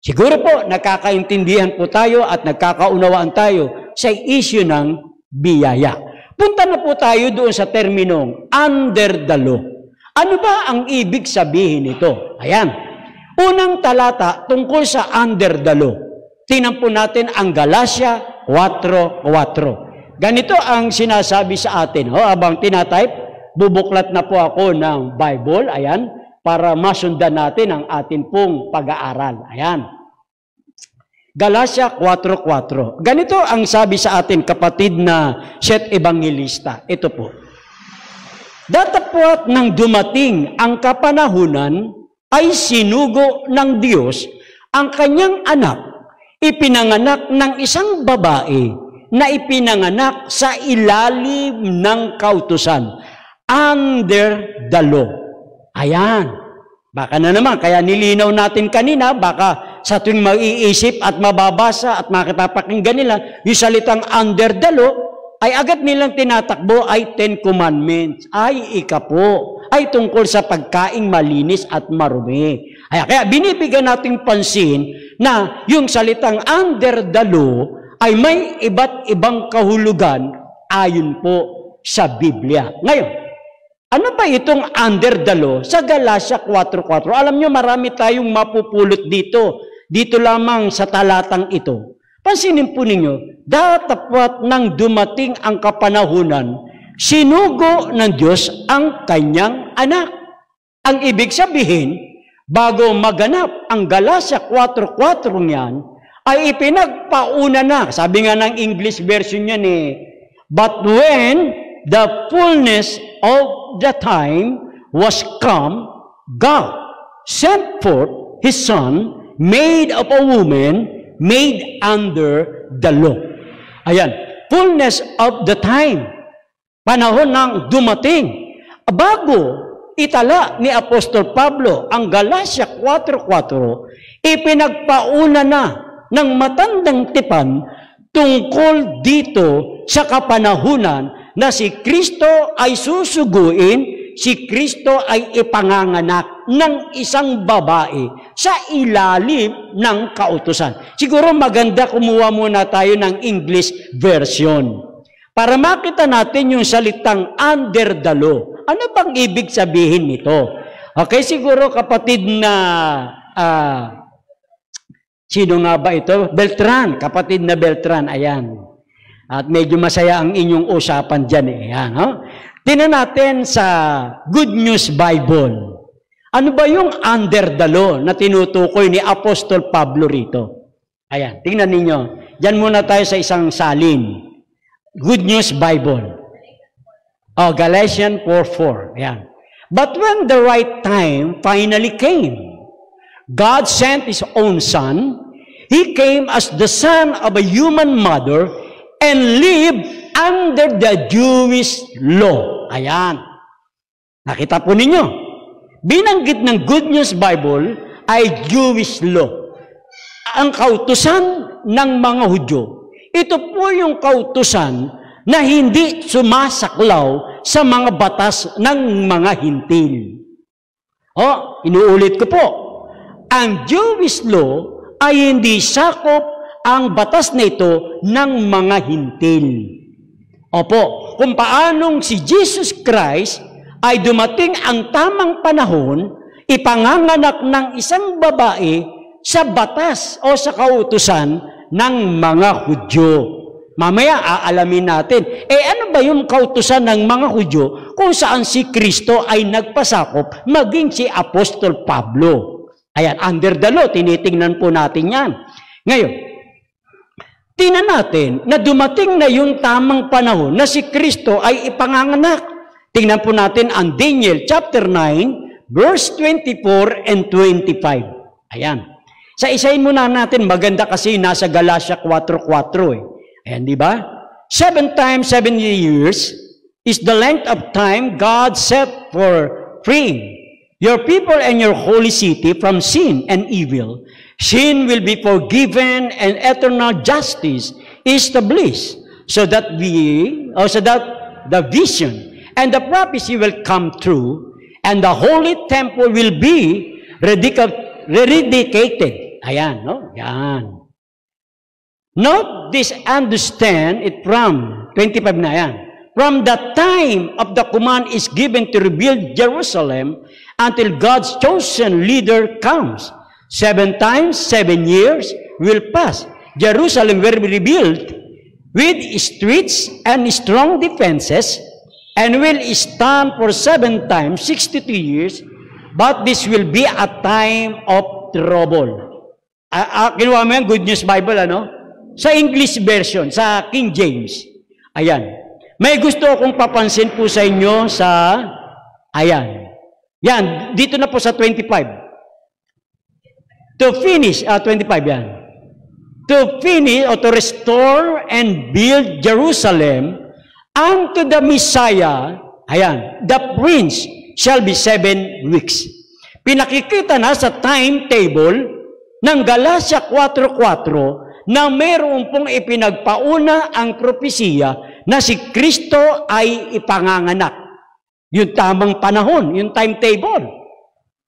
Siguro po, nakakaintindihan po tayo at nagkakaunawaan tayo sa issue ng biyaya. Punta na po tayo doon sa terminong under the law. Ano ba ang ibig sabihin nito? Ayan. Unang talata tungkol sa under the law. Tingnan po natin ang Galatia 4:4. Ganito ang sinasabi sa atin. Habang tinatype, bubuklat na po ako ng Bible, ayan, para masundan natin ang atin pong pag-aaral. Ayan. Galatia 4:4. Ganito ang sabi sa atin, kapatid na Set Evangelista. Ito po. Datapwat nang dumating ang kapanahunan, ay sinugo ng Diyos ang kanyang anak, ipinanganak ng isang babae na ipinanganak sa ilalim ng kautusan, under the law. Ayan. Baka na naman, kaya nilinaw natin kanina, baka sa tuwing maiisip at mababasa at makitapakinggan nila, yung salitang under the law, ay agad nilang tinatakbo ay 10 Commandments. Ay, ikapo, ay tungkol sa pagkaing malinis at marumi. Kaya binibigyan nating pansin na yung salitang under the law ay may iba't ibang kahulugan ayon po sa Biblia. Ngayon, ano ba itong under the law sa Galatia 4:4? Alam nyo, marami tayong mapupulot dito. Dito lamang sa talatang ito. Pansinin po ninyo, datapwat nang dumating ang kapanahunan, sinugo ng Diyos ang kanyang anak. Ang ibig sabihin, bago maganap ang Galatia 4:4 niyan, ay ipinagpauna na. Sabi nga ng English version niyan but when the fullness of the time was come, God sent forth His Son, made of a woman, made under the law. Ayan, fullness of the time. Panahon ng dumating. Bago itala ni Apostol Pablo ang Galatia 4:4, ipinagpauna na ng matandang tipan tungkol dito sa kapanahunan na si Kristo ay susuguin, si Kristo ay ipanganganak ng isang babae sa ilalim ng kautusan. Siguro maganda kumuha muna tayo ng English version para makita natin yung salitang under the law. Ano bang ibig sabihin nito? Okay, siguro kapatid na sino nga ba ito? Beltran, kapatid na Beltran, ayan. At medyo masaya ang inyong usapan dyan Ayan, Tingnan natin sa Good News Bible. Ano ba yung under the law na tinutukoy ni Apostol Pablo rito? Ayan, tingnan ninyo. Diyan muna tayo sa isang salin. Good News Bible. Galatians 4:4. Ayan. But when the right time finally came, God sent His own Son. He came as the son of a human mother and lived under the Jewish law. Ayan. Nakita po ninyo. Binanggit ng Good News Bible ay Jewish law. Ang kautusan ng mga Hudyo. Ito po yung kautusan na hindi sumasaklaw sa mga batas ng mga Hintil. Inuulit ko po. Ang Jewish law ay hindi sakop ang batas na ito ng mga Hintil. Opo, kung paanong si Jesus Christ ay dumating ang tamang panahon, ipanganganak ng isang babae sa batas o sa kautusan ng mga Hudyo. Mamaya aalamin natin, ano ba yung kautusan ng mga Hudyo kung saan si Kristo ay nagpasakop maging si Apostol Pablo? Ayan, under the law, tinitingnan po natin yan. Ngayon, tingnan natin na dumating na yung tamang panahon na si Kristo ay ipanganganak. Tingnan po natin ang Daniel chapter 9, verse 24 and 25. Ayan. Sa isahin muna natin, maganda kasi nasa Galatia 4:4 Ayan, di ba? 7 times 7 years is the length of time God set for freeing your people and your holy city from sin and evil. Sin will be forgiven and eternal justice established so that the vision and the prophecy will come true and the holy temple will be rededicated. Ayan, no? Yan. Note this, understand it from 25 na yan. From the time of the command is given to rebuild Jerusalem until God's chosen leader comes. 7 times, 7 years will pass. Jerusalem will be rebuilt with streets and strong defenses and will stand for 7 times, 62 years, but this will be a time of trouble. Kinuha mo yan, Good News Bible, ano? Sa English version, sa King James. Ayan. May gusto akong papansin po sa inyo sa, ayan. Yan, dito na po sa 25. To finish, 25 yan. To finish or to restore and build Jerusalem unto the Messiah, ayan, the prince shall be 7 weeks. Pinakikita na sa timetable ng Galatia 4:4 na mayroon pong ipinagpauna ang propesiya na si Kristo ay ipanganganak. Yung tamang panahon, yung timetable.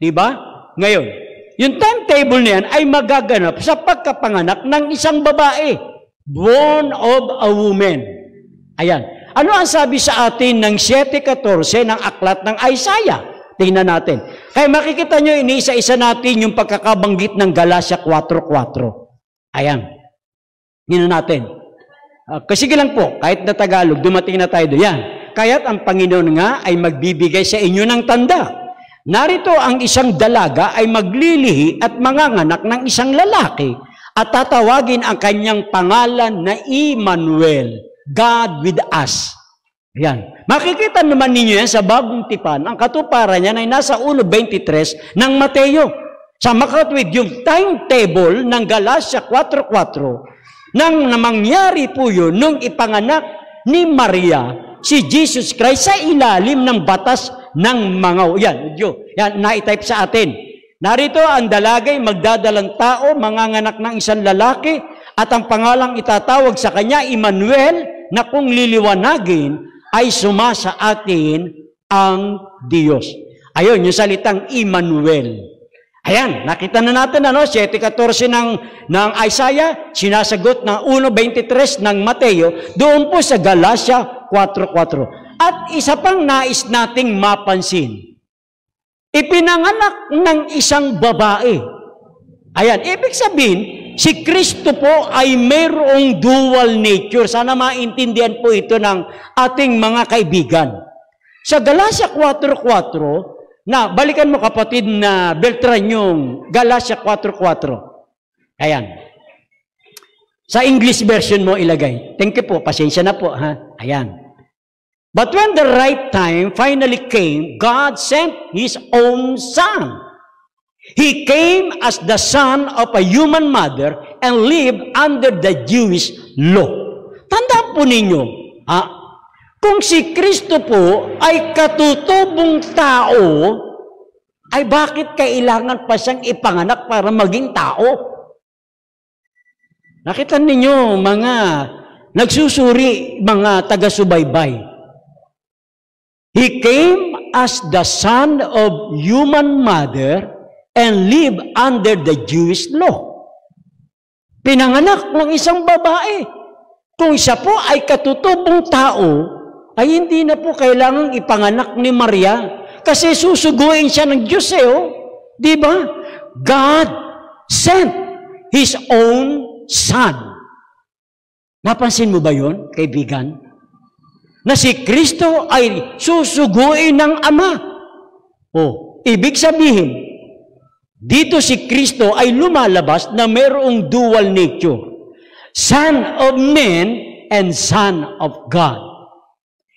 Diba? Ngayon, yung timetable na yan ay magaganap sa pagkapanganak ng isang babae, born of a woman. Ayan. Ano ang sabi sa atin ng 7:14 ng aklat ng Isaiah? Tingnan natin. Kaya makikita nyo, iniisa-isa natin yung pagkakabanggit ng Galatia 4:4. Ayan. Tingnan natin. Sige lang po, kahit na Tagalog, dumating na tayo doon. Yan. Kaya't ang Panginoon nga ay magbibigay sa inyo ng tanda. Narito ang isang dalaga ay maglilihi at manganganak ng isang lalaki at tatawagin ang kanyang pangalan na Emmanuel, God with us. Yan. Makikita naman ninyo yan sa Bagong Tipan. Ang katuparan niyan ay nasa 1:23 ng Mateo. Sa makatwid, yung timetable ng Galatia 4:4 nang namangyari po yun nung ipanganak ni Maria si Jesus Christ sa ilalim ng batas ng mga, yan, na-type sa atin. Narito, ang dalagay magdadalang tao, manganganak ng isang lalaki, at ang pangalang itatawag sa kanya, Emmanuel, na kung liliwanagin, ay sumasa atin ang Diyos. Ayun, yung salitang Emmanuel. Ayan, nakita na natin, 7:14 ng Isaiah, sinasagot ng 1:23 ng Mateo, doon po sa Galatia 4:4. At isa pang nais nating mapansin, ipinanganak ng isang babae. Ayan, ibig sabihin, si Kristo po ay mayroong dual nature. Sana maintindihan po ito ng ating mga kaibigan. Sa Galatia 4:4, na balikan mo kapatid na Beltran yung Galatia 4:4. Ayan. Sa English version mo ilagay. Thank you po, pasensya na po, ha? Ayan. But when the right time finally came, God sent His own Son. He came as the son of a human mother and lived under the Jewish law. Tandaan po ninyo, kung si Kristo po ay katutubong tao, ay bakit kailangan pa siyang ipanganak para maging tao? Nakita ninyo, mga nagsusuri, mga taga-subaybay. He came as the son of human mother and lived under the Jewish law. Pinanganak ng isang babae. Kung siya po ay katutubong tao, ay hindi na po kailangang ipanganak ni Maria kasi susuguin siya ng Diyos Di ba? God sent His own Son. Napansin mo ba yun, kaibigan? Na si Kristo ay susuguin ng Ama. Ibig sabihin, dito si Kristo ay lumalabas na mayroong dual nature. Son of man and Son of God.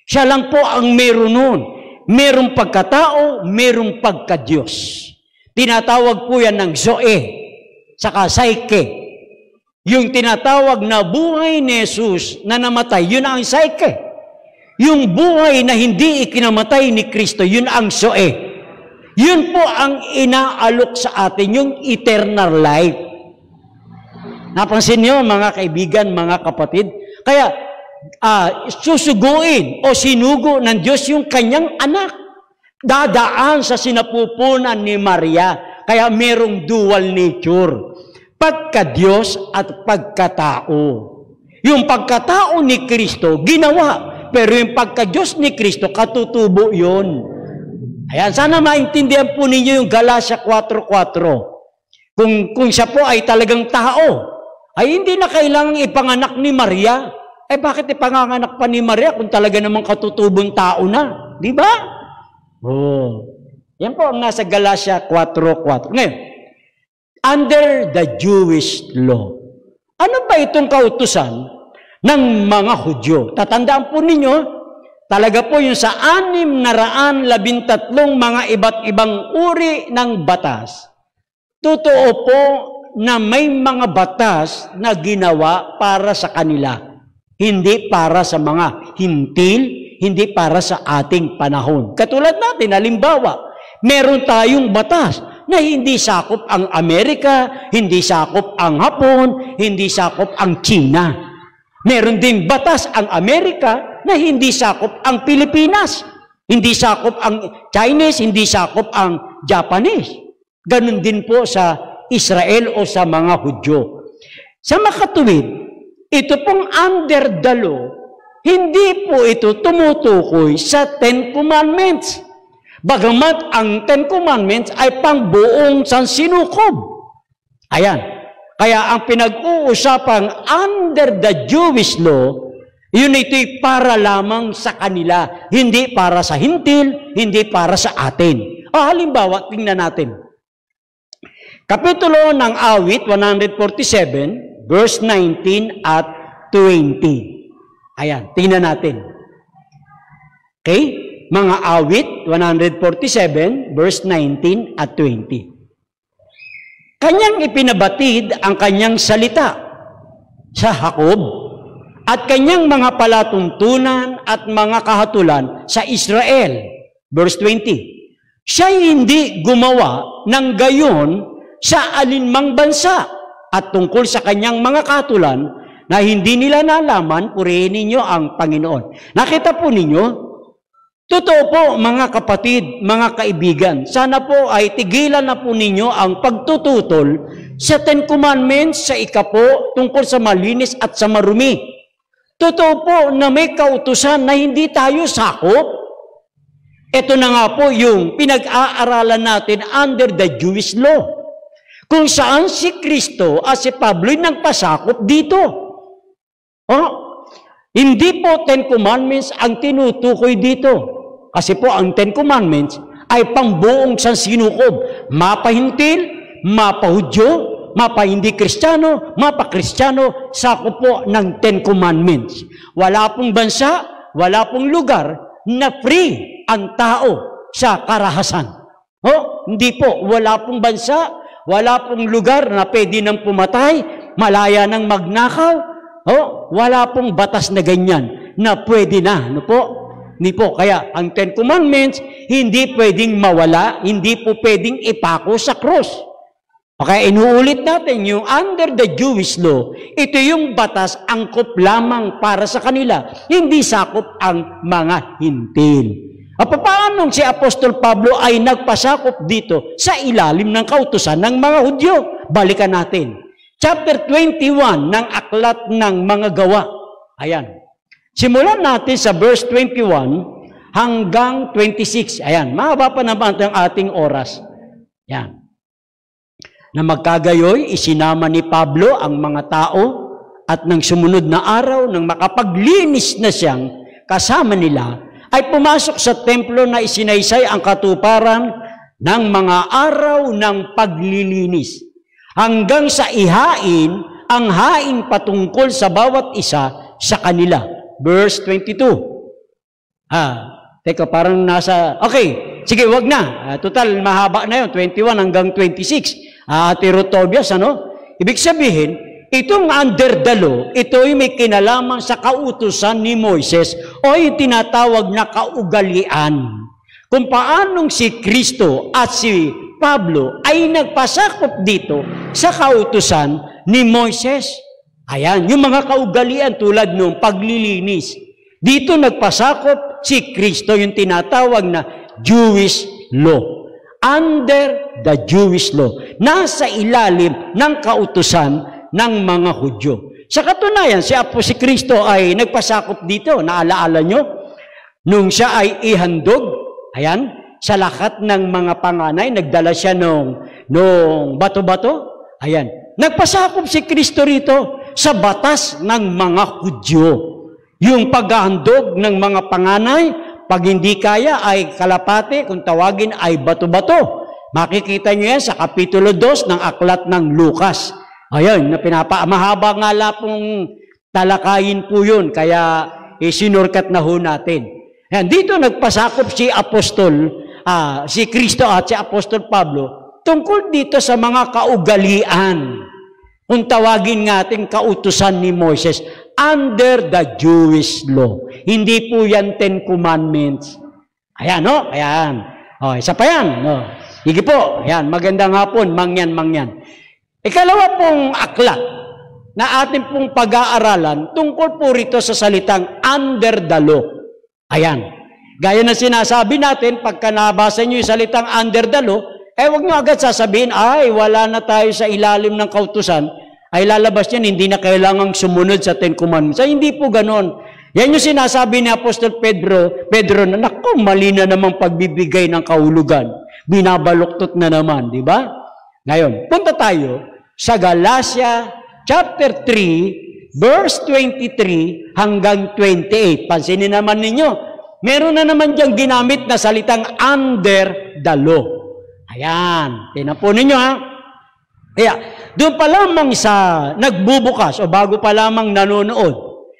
Siya lang po ang meron nun. Merong pagkatao, merong pagka-Diyos. Tinatawag po yan ng Zoe, saka Psyche. Yung tinatawag na buhay ni Jesus na namatay, yun ang Psyche. Yung buhay na hindi ikinamatay ni Kristo, yun ang Zoe. Yun po ang inaalok sa atin, yung eternal life. Napansin niyo, mga kaibigan, mga kapatid? Kaya, susuguin o sinugo ng Diyos yung kanyang anak. Dadaan sa sinapupunan ni Maria. Kaya merong dual nature. Pagka-Diyos at pagkatao. Yung pagkatao ni Kristo, ginawa. Pero yung pagka-Diyos ni Kristo, katutubo yun. Ayan, sana maintindihan po ninyo yung Galatia 4:4. Kung siya po ay talagang tao, ay hindi na kailangang ipanganak ni Maria. Bakit ipanganganak pa ni Maria kung talaga namang katutubong tao na? Di ba? Yan po ang nasa Galatia 4:4. Ngayon, under the Jewish law, ano ba itong kautusan ng mga Hudyo? Tatandaan po ninyo, talaga po yung sa 613 mga iba't ibang uri ng batas. Totoo po na may mga batas na ginawa para sa kanila. Hindi para sa mga hintil, hindi para sa ating panahon. Katulad natin, halimbawa, meron tayong batas na hindi sakop ang Amerika, hindi sakop ang Hapon, hindi sakop ang China. Meron din batas ang Amerika na hindi sakop ang Pilipinas. Hindi sakop ang Chinese, hindi sakop ang Japanese. Ganun din po sa Israel o sa mga Hudyo. Sa makatuwid, ito pong under the law, hindi po ito tumutukoy sa Ten Commandments. Bagamat ang Ten Commandments ay pangbuong sansinukob. Ayan. Kaya ang pinag-uusapang under the Jewish law, yun ito'y para lamang sa kanila. Hindi para sa hintil, hindi para sa atin. Halimbawa, tingnan natin. Kapitulo ng Awit 147, verse 19 at 20. Ayan, tingnan natin. Okay? Mga Awit 147, verse 19 at 20. Kanyang ipinabatid ang kanyang salita sa Jacob at kanyang mga palatuntunan at mga kahatulan sa Israel. Verse 20. Siya'y hindi gumawa ng gayon sa alinmang bansa at tungkol sa kanyang mga kahatulan na hindi nila nalaman, purihin ninyo ang Panginoon. Nakita po ninyo? Totoo po mga kapatid, mga kaibigan, sana po ay tigilan na po ninyo ang pagtututol sa Ten Commandments sa ikapo tungkol sa malinis at sa marumi. Totoo po na may kautusan na hindi tayo sakop. Ito na nga po yung pinag-aaralan natin under the Jewish law. Kung saan si Kristo at si Pablo'y nagpasakop dito. Hindi po Ten Commandments ang tinutukoy dito. Kasi po ang Ten Commandments ay pangbuong sansinukob. Mapahintil, mapahudyo, mapa-hindi Kristiyano, mapa-Kristiyano, sakop po ng Ten Commandments. Wala pong bansa, wala pong lugar na free ang tao sa karahasan. Hindi po. Wala pong bansa, wala pong lugar na pwede nang pumatay, malaya nang magnakaw. Wala pong batas na ganyan na pwede na. Ano po? Hindi po. Kaya ang Ten Commandments, hindi pwedeng mawala, hindi po pwedeng ipako sa cross. Kaya inuulit natin yung under the Jewish law, ito yung batas angkop lamang para sa kanila, hindi sakop ang mga hintil. Paano si Apostol Pablo ay nagpasakop dito sa ilalim ng kautusan ng mga Hudyo? Balikan natin. Chapter 21 ng Aklat ng Mga Gawa. Ayan. Simulan natin sa verse 21 hanggang 26. Ayan. Mahaba pa naman ang ating oras. Ayan. Na magkagayoy, isinama ni Pablo ang mga tao at nang sumunod na araw, nang makapaglinis na siyang kasama nila, ay pumasok sa templo na isinaysay ang katuparan ng mga araw ng paglilinis. Hanggang sa ihain ang haing patungkol sa bawat isa sa kanila. Verse 22. Teka, parang nasa... Okay, sige, wag na. Total, mahaba na yun. 21 hanggang 26. Tiro Tobias, ano? Ibig sabihin, itong under the law, ito ay may kinalaman sa kautusan ni Moises o yung tinatawag na kaugalian. Kung paanong si Kristo at si Pablo ay nagpasakop dito sa kautusan ni Moises. Ayan, yung mga kaugalian tulad ng paglilinis. Dito nagpasakop si Kristo, yung tinatawag na Jewish law. Under the Jewish law. Nasa ilalim ng kautusan ng mga Hudyo. Sa katunayan, si Kristo ay nagpasakop dito. Naalaala nyo? Nung siya ay ihandog, ayan, sa lahat ng mga panganay, nagdala siya nung bato-bato. Ayan, Nagpasakop si Kristo rito sa batas ng mga Hudyo. Yung paghahandog ng mga panganay, pag hindi kaya ay kalapate, kung tawagin ay bato-bato. Makikita nyo yan sa Kapitulo 2 ng Aklat ng Lucas. Ayun, na mahaba nga la pong talakayin po yun, kaya sinurkat na ho natin. Yan, dito nagpasakop si si Kristo at si Apostol Pablo tungkol dito sa mga kaugalian. Kung tawagin natin kautusan ni Moises, under the Jewish law. Hindi po yan 10 Commandments. Ayan, no? Ayan. O, isa pa yan. No? Sige po. Ayan, magandang hapon. Mangyan. Ikalawa pong aklat na ating pong pag-aaralan tungkol po rito sa salitang under the law. Ayan. Gaya na sinasabi natin, pagka nabasa nyo yung salitang under the law, huwag nyo agad sasabihin, wala na tayo sa ilalim ng kautusan, ay lalabas yan, hindi na kailangang sumunod sa 10 Commandments. Hindi po ganon. Yan yung sinasabi ni Apostol Pedro na, naku, mali na namang pagbibigay ng kahulugan. Binabaluktot na naman, di ba? Ngayon, punta tayo sa Galatia chapter 3, verse 23 hanggang 28. Pansinin naman ninyo, meron na naman diyang ginamit na salitang under the law. Ayan, tinan po ninyo ha. Kaya, doon pa lamang sa nagbubukas o bago pa lamang nanonood,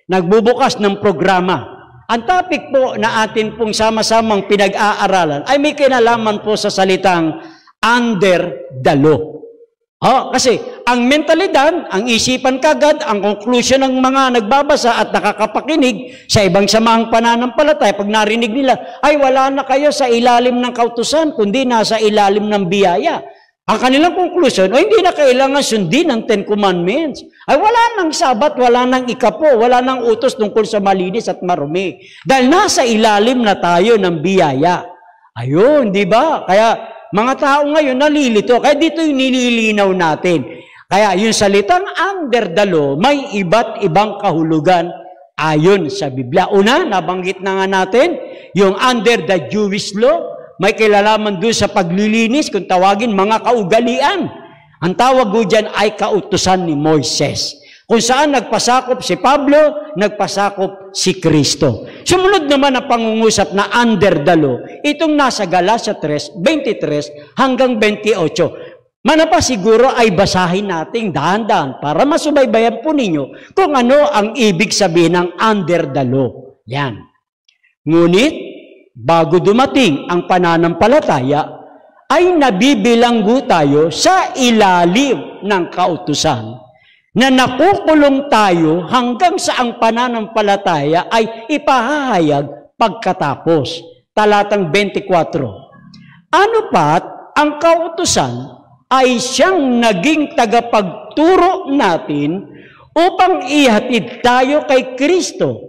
nagbubukas ng programa, ang topic po na atin pong sama-samang pinag-aaralan ay may kinalaman po sa salitang under the law. Kasi ang mentalidad, ang isipan kagad, ang conclusion ng mga nagbabasa at nakakapakinig sa ibang samahang pananampalataya, pag narinig nila, ay wala na kayo sa ilalim ng kautusan, kundi nasa ilalim ng biyaya. Ang kanilang conclusion, hindi na kailangan sundin ang 10 Commandments. Ay wala nang sabat, wala nang ikapo, wala nang utos tungkol sa malinis at marumi. Dahil nasa ilalim na tayo ng biyaya. Ayun, di ba? Kaya mga tao ngayon nalilito. Kaya dito yung nililinaw natin. Kaya yung salitang under the law, may iba't ibang kahulugan ayon sa Biblia. Una, nabanggit na nga natin, yung under the Jewish law, may kilalaman doon sa paglilinis, kung tawagin mga kaugalian. Ang tawag ko dyan ay kautusan ni Moises. Kung saan nagpasakop si Pablo, nagpasakop si Kristo. Sumunod naman ang pangungusap na under the law, itong nasa Galatia 3, 23 hanggang 28. Manapa siguro ay basahin natin dahan-dahan para masubaybayan po ninyo kung ano ang ibig sabihin ng under the law. Yan. Ngunit, bago dumating ang pananampalataya, ay nabibilanggo tayo sa ilalim ng kautusan na nakukulong tayo hanggang sa ang pananampalataya ay ipahahayag pagkatapos. Talatang 24. Ano pat ang kautusan ay siyang naging tagapagturo natin upang ihatid tayo kay Kristo,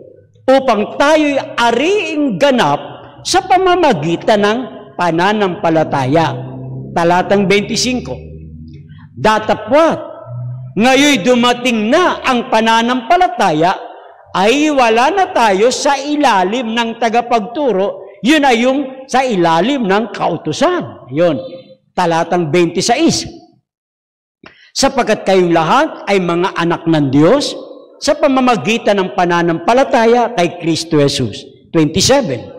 upang tayo'y ariing ganap sa pamamagitan ng pananampalataya. Talatang 25. Datapwat, ngayon dumating na ang pananampalataya, ay wala na tayo sa ilalim ng tagapagturo, yun ay yung sa ilalim ng kautusan. Yun. Talatang 26. Sapagkat kayong lahat ay mga anak ng Diyos sa pamamagitan ng pananampalataya kay Kristo Jesus. 27.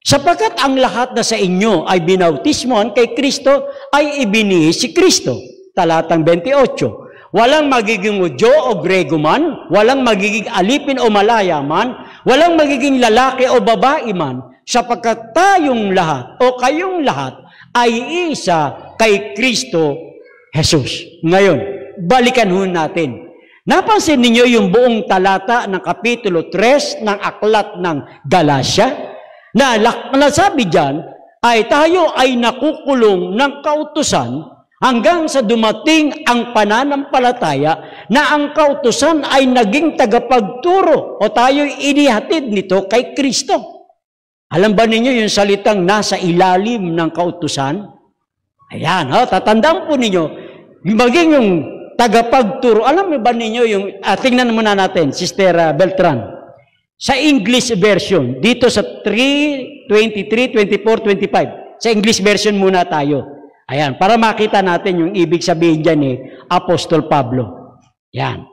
Sapagkat ang lahat na sa inyo ay binautismohan kay Kristo, ay ibinihis si Kristo. Talatang 28. Walang magiging Hudyo o Grego man, walang magiging alipin o malaya man, walang magiging lalaki o babae man, sapagkat tayong lahat o kayong lahat ay isa kay Kristo Jesus. Ngayon, balikan ho natin. Napansin ninyo yung buong talata ng Kapitulo 3 ng Aklat ng Galatia? Na nasabi dyan, ay tayo ay nakukulong ng kautusan hanggang sa dumating ang pananampalataya na ang kautusan ay naging tagapagturo o tayo'y inihatid nito kay Kristo. Alam ba ninyo yung salitang nasa ilalim ng kautusan? Ayan, tatandaan po ninyo, maging yung tagapagturo. Alam mo ba ninyo yung, tingnan muna natin, Sister Beltran. Sa English version, dito sa 3, 23, 24, 25. Sa English version muna tayo. Ayan, para makita natin yung ibig sabihin dyan Apostol Pablo. Yan.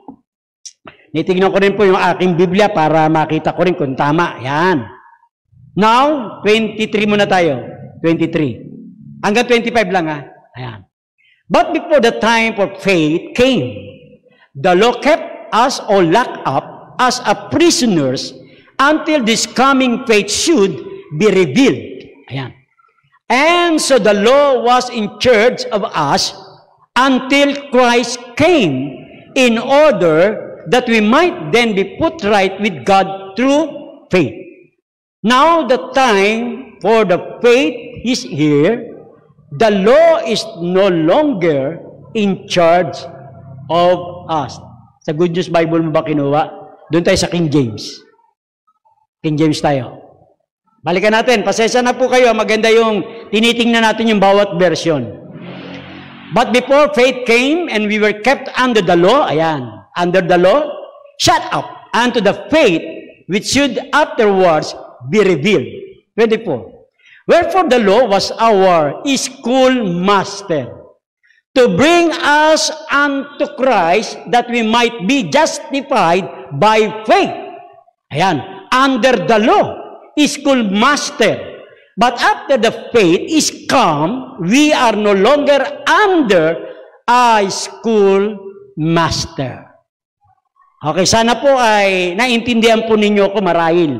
Nitignan ko rin po yung aking Biblia para makita ko rin kung tama. Yan. Now, 23 muna tayo. 23. Hanggang 25 lang ha. Ayan. But before the time for faith came, the law kept us all locked up as a prisoners until this coming faith should be revealed. Ayan. And so the law was in charge of us until Christ came in order that we might then be put right with God through faith. Now the time for the faith is here. The law is no longer in charge of us. Sa Good News Bible mo ba kinuha? Doon tayo sa King James. King James tayo. Balikan natin. Pasensya na po kayo. Maganda yung tinitingnan natin yung bawat version. But before faith came and we were kept under the law, ayan, under the law, shut up unto the faith which should afterwards be revealed. 24. Wherefore the law was our schoolmaster, to bring us unto Christ, that we might be justified by faith. Ayan, under the law, schoolmaster. But after the faith is come, we are no longer under a schoolmaster. Okay, sana po ay naintindihan po ninyo ko marahil.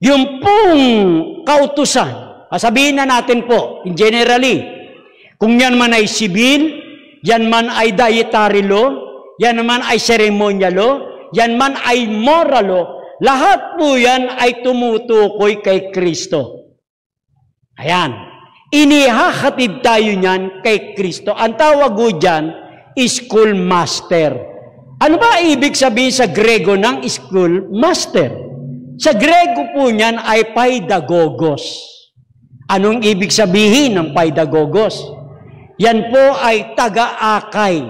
Yung pong kautusan, sabihin na natin po, generally, kung yan man ay civil, yan man ay dietary law, yan man ay ceremonial law, yan man ay moral law, lahat po yan ay tumutukoy kay Kristo. Ayan. Inihahatid tayo niyan kay Kristo. Ang tawag ko dyan, schoolmaster. Ano ba ibig sabihin sa Grego ng schoolmaster? Sa Grego po niyan ay paidagogos. Anong ibig sabihin ng paidagogos? Yan po ay taga-akay.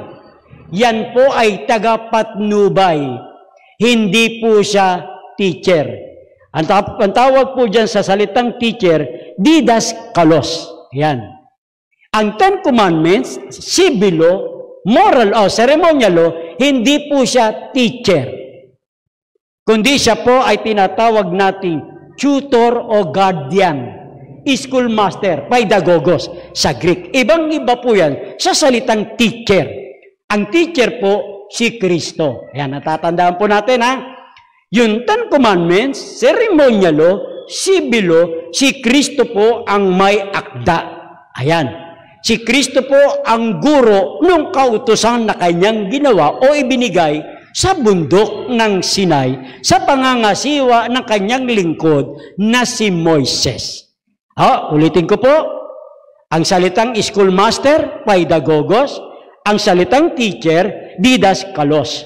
Yan po ay taga-patnubay. Hindi po siya teacher. Ang tawag po dyan sa salitang teacher, didaskalos. Yan. Ang Ten Commandments, civil law, moral o ceremonial law, hindi po siya teacher. Kundi siya po ay tinatawag nating tutor o guardian, schoolmaster, pedagogos sa Greek. Ibang-iba po yan sa salitang teacher. Ang teacher po, si Kristo. Ayan, natatandaan po natin ha. Yung Ten Commandments, ceremonial law, civil law, si Kristo po ang may akda. Ayan. Si Kristo po ang guro ng kautusan na kanyang ginawa o ibinigay sa bundok ng Sinai, sa pangangasiwa ng kanyang lingkod na si Moises. Ulitin ko po, ang salitang schoolmaster, pedagogos, ang salitang teacher, didaskalos.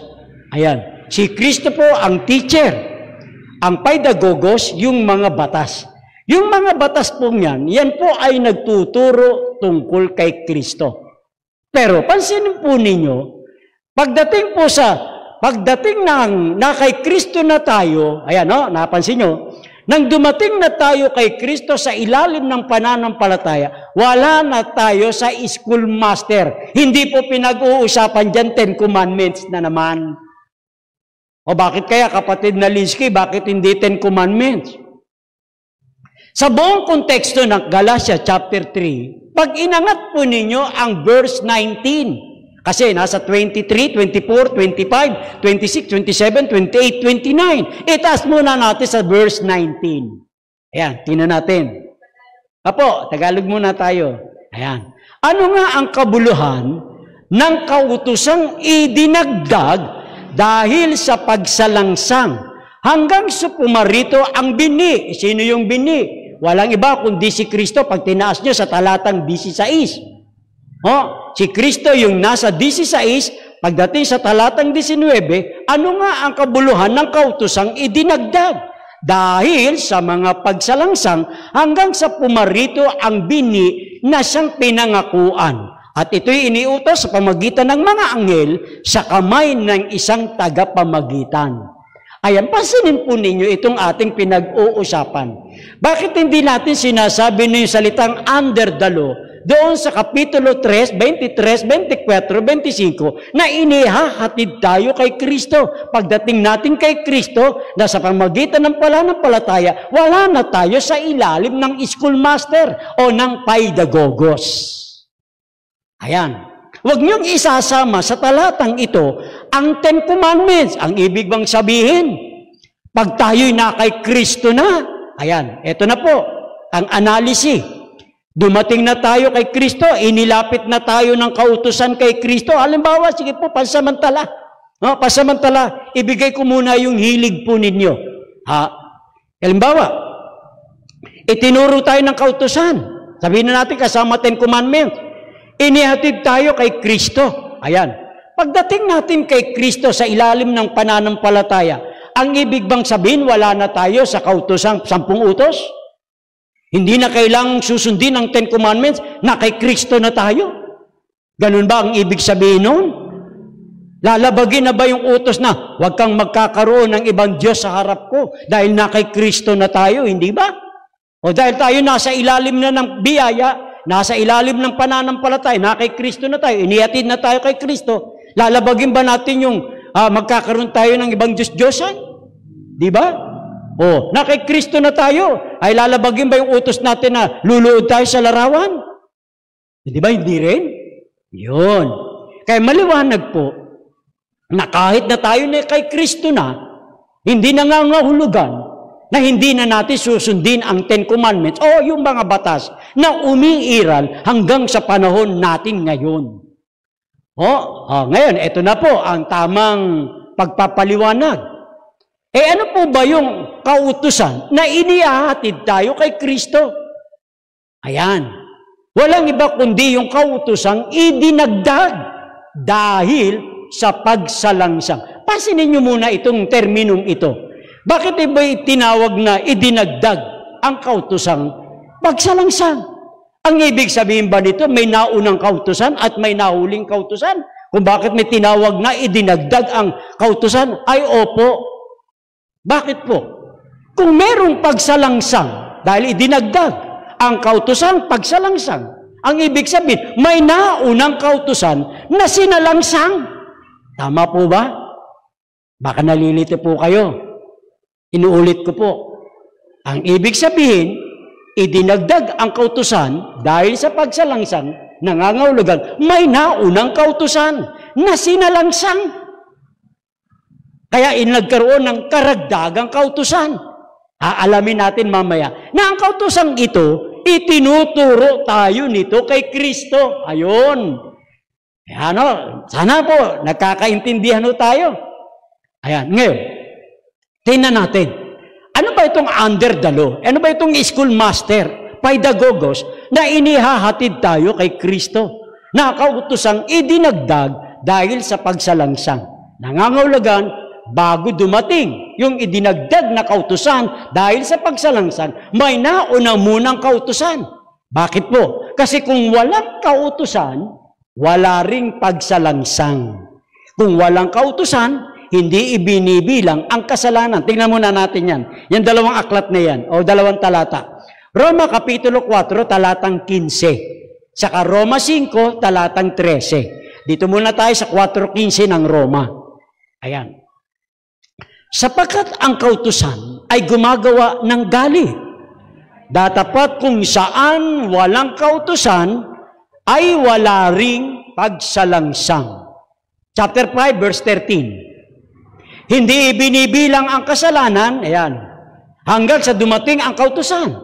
Ayan, si Kristo po ang teacher, ang pedagogos, yung mga batas. Yung mga batas po yan po ay nagtuturo tungkol kay Kristo. Pero pansinin po ninyo, pagdating ng kay Kristo na tayo, ayan napansin nyo, nang dumating na tayo kay Kristo sa ilalim ng pananampalataya, wala na tayo sa schoolmaster. Hindi po pinag-uusapan dyan 10 Commandments na naman. O bakit kaya kapatid na Linsky, bakit hindi 10 Commandments? Sa buong konteksto ng Galatia chapter 3, pag inangat po ninyo ang verse 19, kasi nasa 23, 24, 25, 26, 27, 28, 29. Itaas muna natin sa verse 19. Ayan, tingnan natin. Apo, Tagalog muna tayo. Ayan. Ano nga ang kabuluhan ng kautosang idinagdag dahil sa pagsalangsang hanggang sa pumarito ang bini? Sino yung bini? Walang iba kundi si Kristo pag tinaas nyo sa talatang 16. Si Kristo yung nasa 16, pagdating sa talatang 19, ano nga ang kabuluhan ng kautosang idinagdag? Dahil sa mga pagsalangsang hanggang sa pumarito ang bini na siyang pinangakuan. At ito'y iniutos sa pamagitan ng mga anghel sa kamay ng isang tagapamagitan. Ayan, pansinin po ninyo itong ating pinag-uusapan. Bakit hindi natin sinasabi na yung salitang under the law, doon sa Kapitulo 3, 23, 24, 25, na inihahatid tayo kay Kristo. Pagdating natin kay Kristo, na sa pamagitan ng pananampalataya, wala na tayo sa ilalim ng schoolmaster o ng pedagogos. Ayan. Huwag niyong isasama sa talatang ito ang 10 Commandments. Ang ibig bang sabihin, pag tayo'y na kay Kristo na, ayan, eto na po, ang analysis. Dumating na tayo kay Kristo, inilapit na tayo ng kautusan kay Kristo. Halimbawa, sige po, pansamantala. Pansamantala, ibigay ko muna yung hilig po ninyo. Halimbawa, itinuro tayo ng kautusan. Sabihin na natin kasama 10 Commandments. Inihatid tayo kay Kristo. Ayan. Pagdating natin kay Kristo sa ilalim ng pananampalataya, ang ibig bang sabihin, wala na tayo sa kautosang 10 utos? Hindi na kailangang susundin ang 10 Commandments, na kay Kristo na tayo? Ganun ba ang ibig sabihin nun? Lalabagin na ba yung utos na, huwag kang magkakaroon ng ibang Diyos sa harap ko, dahil na kay Kristo na tayo, hindi ba? O dahil tayo nasa ilalim na ng biyaya, nasa ilalim ng pananampalataya, na kay Kristo na tayo, inihatid na tayo kay Kristo, lalabagin ba natin yung magkakaroon tayo ng ibang Diyos-Diyosan? Di ba? O, na kay Kristo na tayo, ay lalabagin ba yung utos natin na luluod tayo sa larawan? Di ba? Hindi rin? Yun. Kaya maliwanag po, na kahit na tayo na kay Kristo na, hindi nangangahulugan na hindi na natin susundin ang 10 Commandments o yung mga batas na umiiral hanggang sa panahon natin ngayon. Ngayon, ito na po ang tamang pagpapaliwanag. Ano po ba yung kautusan na inihahatid tayo kay Kristo? Ayan. Walang iba kundi yung kautusang idinagdag dahil sa pagsalangsang. Pasinin niyo muna itong terminong ito. Bakit iba'y tinawag na idinagdag ang kautusang pagsalangsang? Ang ibig sabihin ba nito, may naunang kautusan at may nahuling kautusan? Kung bakit may tinawag na idinagdag ang kautusan, ay opo. Bakit po? Kung merong pagsalangsang, dahil idinagdag ang kautusan pagsalangsang, ang ibig sabihin, may naunang kautusan na sinalangsang. Tama po ba? Baka nalilito po kayo. Inuulit ko po, ang ibig sabihin, idinagdag ang kautusan dahil sa pagsalangsang, nangangahulugan, may naunang kautusan na sinalangsang. Kaya nagkaroon ng karagdagang kautusan. Aalamin natin mamaya na ang kautusang ito, itinuturo tayo nito kay Kristo. Ayun. Sana po, nagkakaintindihan ho tayo. Ayan, ngayon, tingnan natin. Ano ba itong under the law? Ano ba itong schoolmaster, pedagogos, na inihahatid tayo kay Kristo? Na kautusang idinagdag dahil sa pagsalangsang. Nangangahulugan, bago dumating yung idinagdag na kautusan dahil sa pagsalangsang, may nauna munang kautusan. Bakit po? Kasi kung walang kautusan, wala ring pagsalangsang. Kung walang kautusan, hindi ibinibilang ang kasalanan. Tingnan muna natin yan. Yan dalawang aklat na yan, o dalawang talata. Roma Kapitulo 4, talatang 15. Saka Roma 5, talatang 13. Dito muna tayo sa 4:15 ng Roma. Ayan. Sapagkat ang kautusan ay gumagawa ng galit. Datapat kung saan walang kautusan, ay wala ring pagsalangsang. Chapter 5, verse 13. Hindi ibinibilang ang kasalanan, ayan, hanggang sa dumating ang kautusan.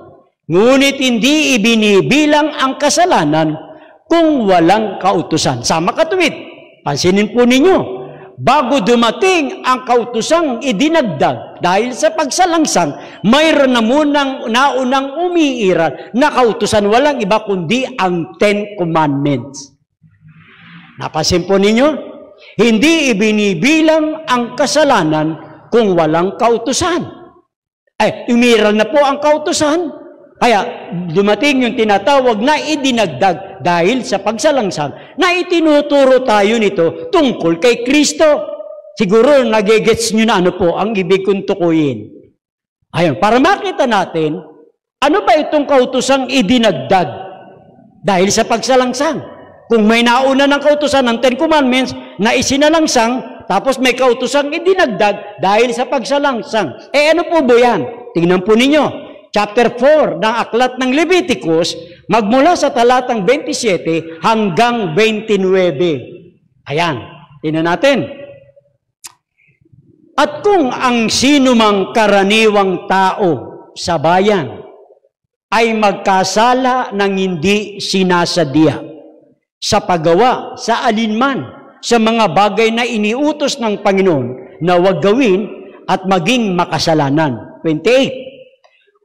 Ngunit hindi ibinibilang ang kasalanan kung walang kautusan. Sama katuwid, pansinin po ninyo, bago dumating ang kautusang idinagdag dahil sa pagsalangsang, mayroon na munang naunang umiiral na kautusan, walang iba kundi ang 10 Commandments. Napansin po ninyo? Hindi ibinibilang ang kasalanan kung walang kautusan. Umiral na po ang kautusan. Kaya dumating yung tinatawag na idinagdag dahil sa pagsalangsang na itinuturo tayo nito tungkol kay Kristo. Siguro nagigets nyo na ano po ang ibig kong tukuyin. Ayun, para makita natin, ano ba itong kautusang idinagdag? Dahil sa pagsalangsang. Kung may nauna ng kautusan ng Ten Commandments na isinalangsang, tapos may kautosang idinagdag dahil sa pagsalangsang. Ano po ba yan? Tingnan po ninyo. Chapter 4 ng Aklat ng Leviticus, magmula sa talatang 27 hanggang 29. Ayan, tingnan natin. At kung ang sinumang karaniwang tao sa bayan ay magkasala ng hindi sinasadya sa paggawa sa alinman sa mga bagay na iniutos ng Panginoon na huwag gawin at maging makasalanan. 28.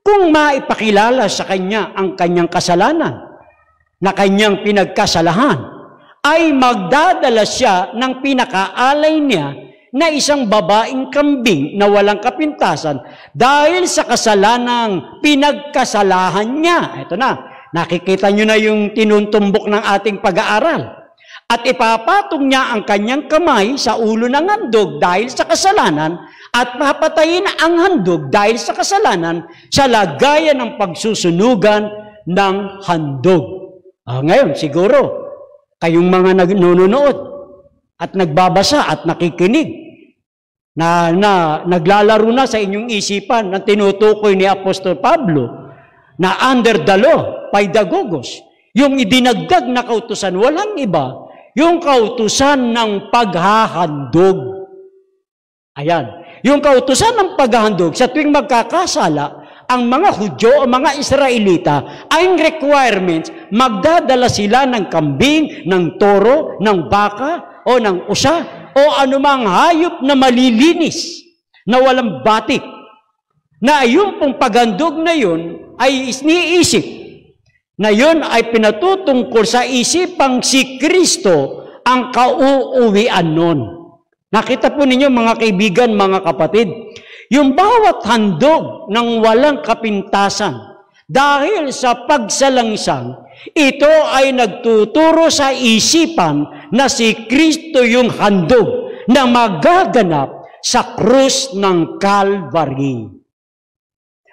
Kung maipakilala sa kanya ang kanyang kasalanan na kanyang pinagkasalahan, ay magdadala siya ng pinakaalay niya na isang babaeng kambing na walang kapintasan dahil sa kasalanang pinagkasalahan niya. Ito na, nakikita nyo na yung tinuntumbok ng ating pag-aaral. At ipapatong niya ang kanyang kamay sa ulo ng handog dahil sa kasalanan at papatayin ang handog dahil sa kasalanan sa lagayan ng pagsusunugan ng handog. Ngayon, siguro, kayong mga nanonood at nagbabasa at nakikinig na naglalaro na sa inyong isipan na tinutukoy ni Apostol Pablo na under the law, paidagogos, yung idinagdag na kautusan, walang iba, yung kautusan ng paghahandog. Ayan. Yung kautusan ng paghahandog, sa tuwing magkakasala, ang mga Hudyo o mga Israelita, ay requirements, magdadala sila ng kambing, ng toro, ng baka, o ng usa, o anumang hayop na malilinis, na walang batik, na yung pong paghandog na yun ay iniisip, na yun ay pinatutungkol sa isipang si Kristo ang kauuwian nun. Nakita po ninyo mga kaibigan, mga kapatid, yung bawat handog ng walang kapintasan dahil sa pagsalangsang, ito ay nagtuturo sa isipan na si Kristo yung handog na magaganap sa krus ng Calvary.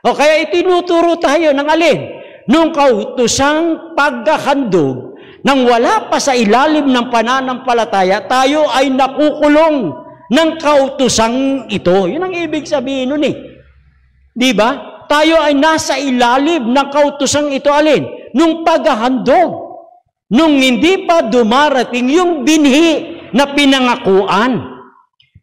O kaya itinuturo tayo ng alin? Nung kautusang paghahandog, nang wala pa sa ilalim ng pananampalataya, tayo ay nakukulong ng kautusang ito. Yun ang ibig sabihin nun eh. Di ba? Tayo ay nasa ilalim ng kautusang ito alin? Nung paghahandog. Nung hindi pa dumarating yung binhi na pinangakuan.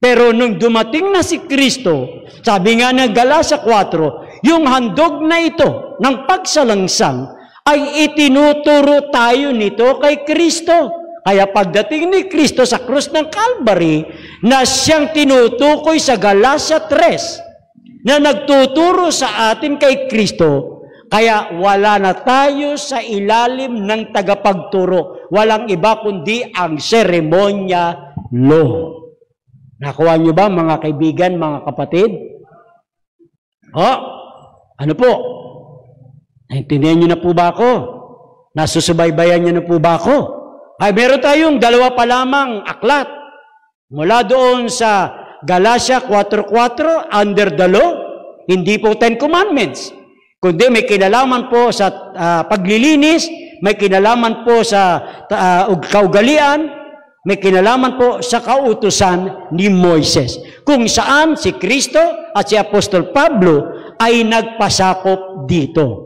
Pero nung dumating na si Kristo, sabi nga ng Galatia 4, yung handog na ito ng pagsalangsang ay itinuturo tayo nito kay Kristo. Kaya pagdating ni Kristo sa krus ng Calvary, na siyang tinutukoy sa Galatia 3, na nagtuturo sa atin kay Kristo, kaya wala na tayo sa ilalim ng tagapagturo. Walang iba kundi ang seremonya law. Nakuha niyo ba mga kaibigan, mga kapatid? Ano po? Naintindihan niyo na po ba ako? Nasusubaybayan niyo na po ba ako? Ay, meron tayong dalawa pa lamang aklat. Mula doon sa Galatia 4:4, under the law, hindi po 10 Commandments. Kundi may kinalaman po sa paglilinis, may kinalaman po sa kaugalian, may kinalaman po sa kautusan ni Moises. Kung saan si Kristo at si Apostol Pablo ay nagpasakop dito.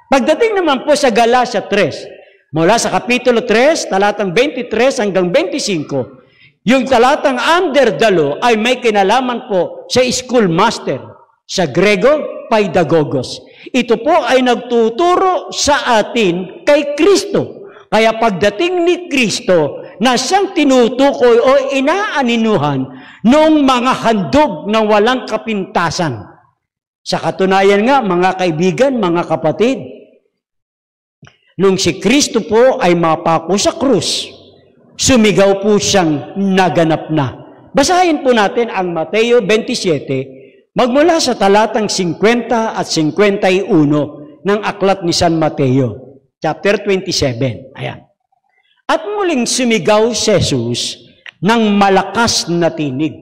Pagdating naman po sa Galatia 3, mula sa Kapitulo 3, talatang 23 hanggang 25, yung talatang under the law ay may kinalaman po sa schoolmaster, sa Grego, paidagogos. Ito po ay nagtuturo sa atin kay Kristo. Kaya pagdating ni Kristo, na siyang tinutukoy o inaaninuhan ng mga handog na walang kapintasan. Sa katunayan nga, mga kaibigan, mga kapatid, nung si Kristo po ay mapako sa krus, sumigaw po siyang naganap na. Basahin po natin ang Mateo 27, magmula sa talatang 50 at 51 ng aklat ni San Mateo, chapter 27. Ayan. At muling sumigaw si Jesus ng malakas na tinig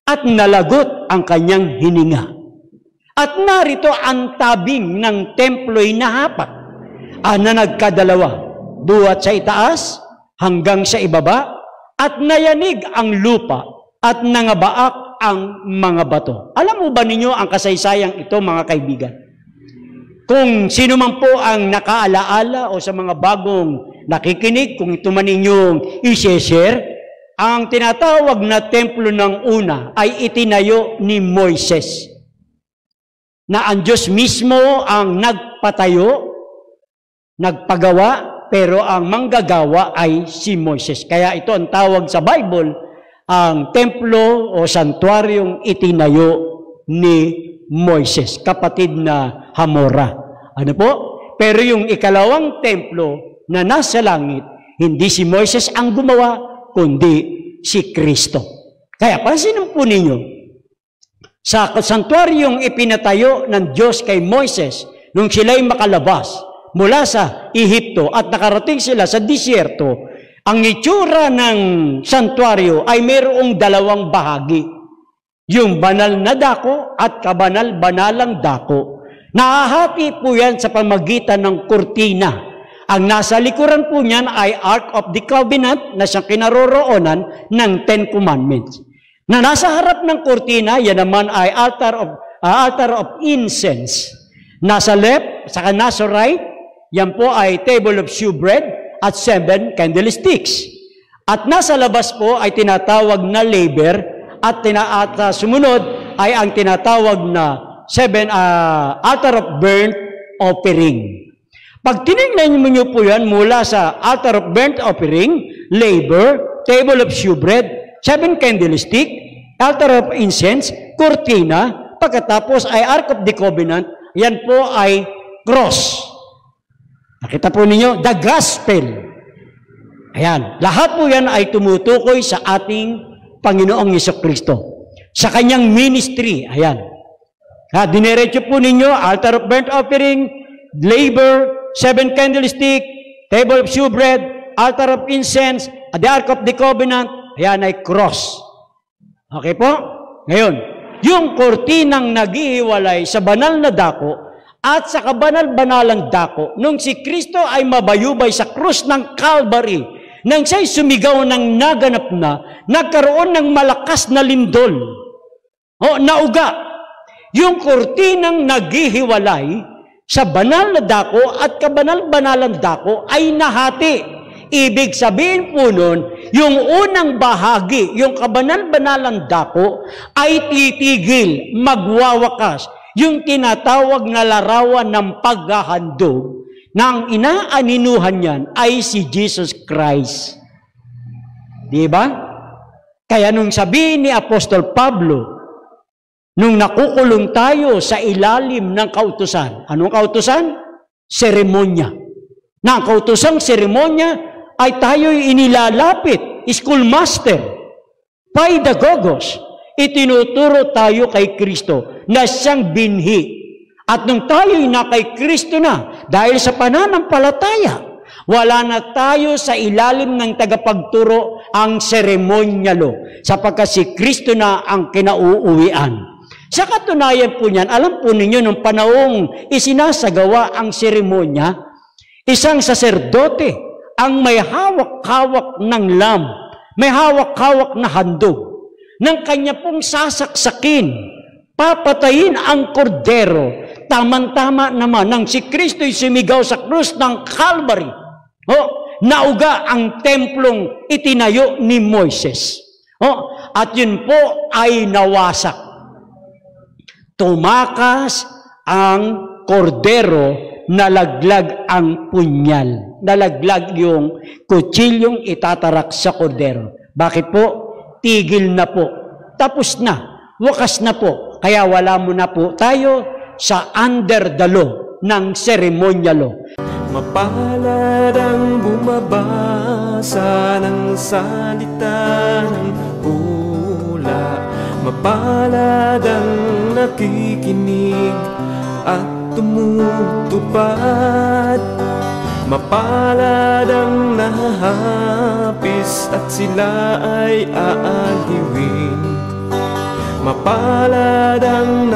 at nalagot ang kanyang hininga. At narito ang tabing ng templo'y nahapak na nagkadalawa buhat sa itaas hanggang sa ibaba, at nayanig ang lupa at nangabaak ang mga bato. Alam mo ba ninyo ang kasaysayang ito, mga kaibigan? Kung sino man po ang nakaalaala o sa mga bagong nakikinig, kung ito man inyong i-share, ang tinatawag na templo ng una ay itinayo ni Moises. Na ang Diyos mismo ang nagpatayo, nagpagawa, pero ang manggagawa ay si Moises. Kaya ito ang tawag sa Bible, ang templo o santuaryong itinayo ni Moises, kapatid na Hamora. Ano po? Pero yung ikalawang templo na nasa langit, hindi si Moises ang gumawa, kundi si Kristo. Kaya pansinin po ninyo, sa santuaryong ipinatayo ng Diyos kay Moises, nung sila'y makalabas mula sa Ehipto at nakarating sila sa disyerto, ang itsura ng santuaryo ay mayroong dalawang bahagi. Yung banal na dako at kabanal-banalang dako. Nahahati po yan sa pamagitan ng kurtina. Ang nasa likuran po niyan ay Ark of the Covenant na siyang kinaroroonan ng Ten Commandments. Na nasa harap ng kurtina, yan naman ay altar of incense. Nasa left, saka nasa right, yan po ay table of shewbread at 7 candlesticks. At nasa labas po ay tinatawag na laver at sumunod ay ang tinatawag na altar of burnt offering. Pag tinignan niyo po yan mula sa altar of burnt offering, laver, table of shewbread, 7 candlestick, altar of incense, kurtina, pagkatapos ay Ark of the Covenant, yan po ay cross. Nakita po ninyo, the gospel. Ayan, lahat po yan ay tumutukoy sa ating Panginoong Jesucristo. Sa kanyang ministry, ayan. Dinerecho po ninyo, altar of burnt offering, laver, 7 candlestick, table of shewbread, altar of incense, the Ark of the Covenant, ayan ay cross. Okay po? Ngayon, yung kortinang naghihiwalay sa banal na dako at sa kabanal-banalang dako, nung si Kristo ay mabayubay sa krus ng Calvary, nang siya'y sumigaw ng naganap na, nagkaroon ng malakas na lindol. Nauga. Yung kortinang naghihiwalay sa banal na dako at kabanal-banalang dako ay nahati. Ibig sabihin po nun, yung unang bahagi, yung kabanal-banalang dako, ay titigil, magwawakas. Yung tinatawag na larawan ng paghahandog na ang inaaninuhan niyan ay si Jesus Christ. Di ba? Kaya nung sabihin ni Apostol Pablo, nung nakukulong tayo sa ilalim ng kautusan, anong kautusan? Seremonya. Na ang kautosang seremonya ay tayo'y inilalapit, schoolmaster, paidagogos, itinuturo tayo kay Kristo na siyang binhi. At nung tayo'y na kay Kristo na, dahil sa pananampalataya, wala na tayo sa ilalim ng tagapagturo ang seremonyalo, sapagkat si Kristo na ang kinauuwian. Sa katunayan po niyan, alam po ninyo, nung panahong isinasagawa ang seremonya, isang saserdote ang may hawak-hawak ng lamb, may hawak-hawak na handog, ng kanya pong sasaksakin, papatayin ang kordero. Tamang-tama naman, nang si Kristo'y sumigaw sa krus ng Calvary, nauga ang templong itinayo ni Moises. At yun po ay nawasak. Tumakas ang kordero, nalaglag ang punyal. Nalaglag yung kutsilyong itatarak sa kordero. Bakit po? Tigil na po. Tapos na. Wakas na po. Kaya wala mo na po tayo sa under the law ng seremonyalo. Mapalad ang bumabasa ng salita ng pula. Mapalad ang nakikinig at tumutupad. Mapalad ang nahahapis at sila ay aaliwin. Mapalad ang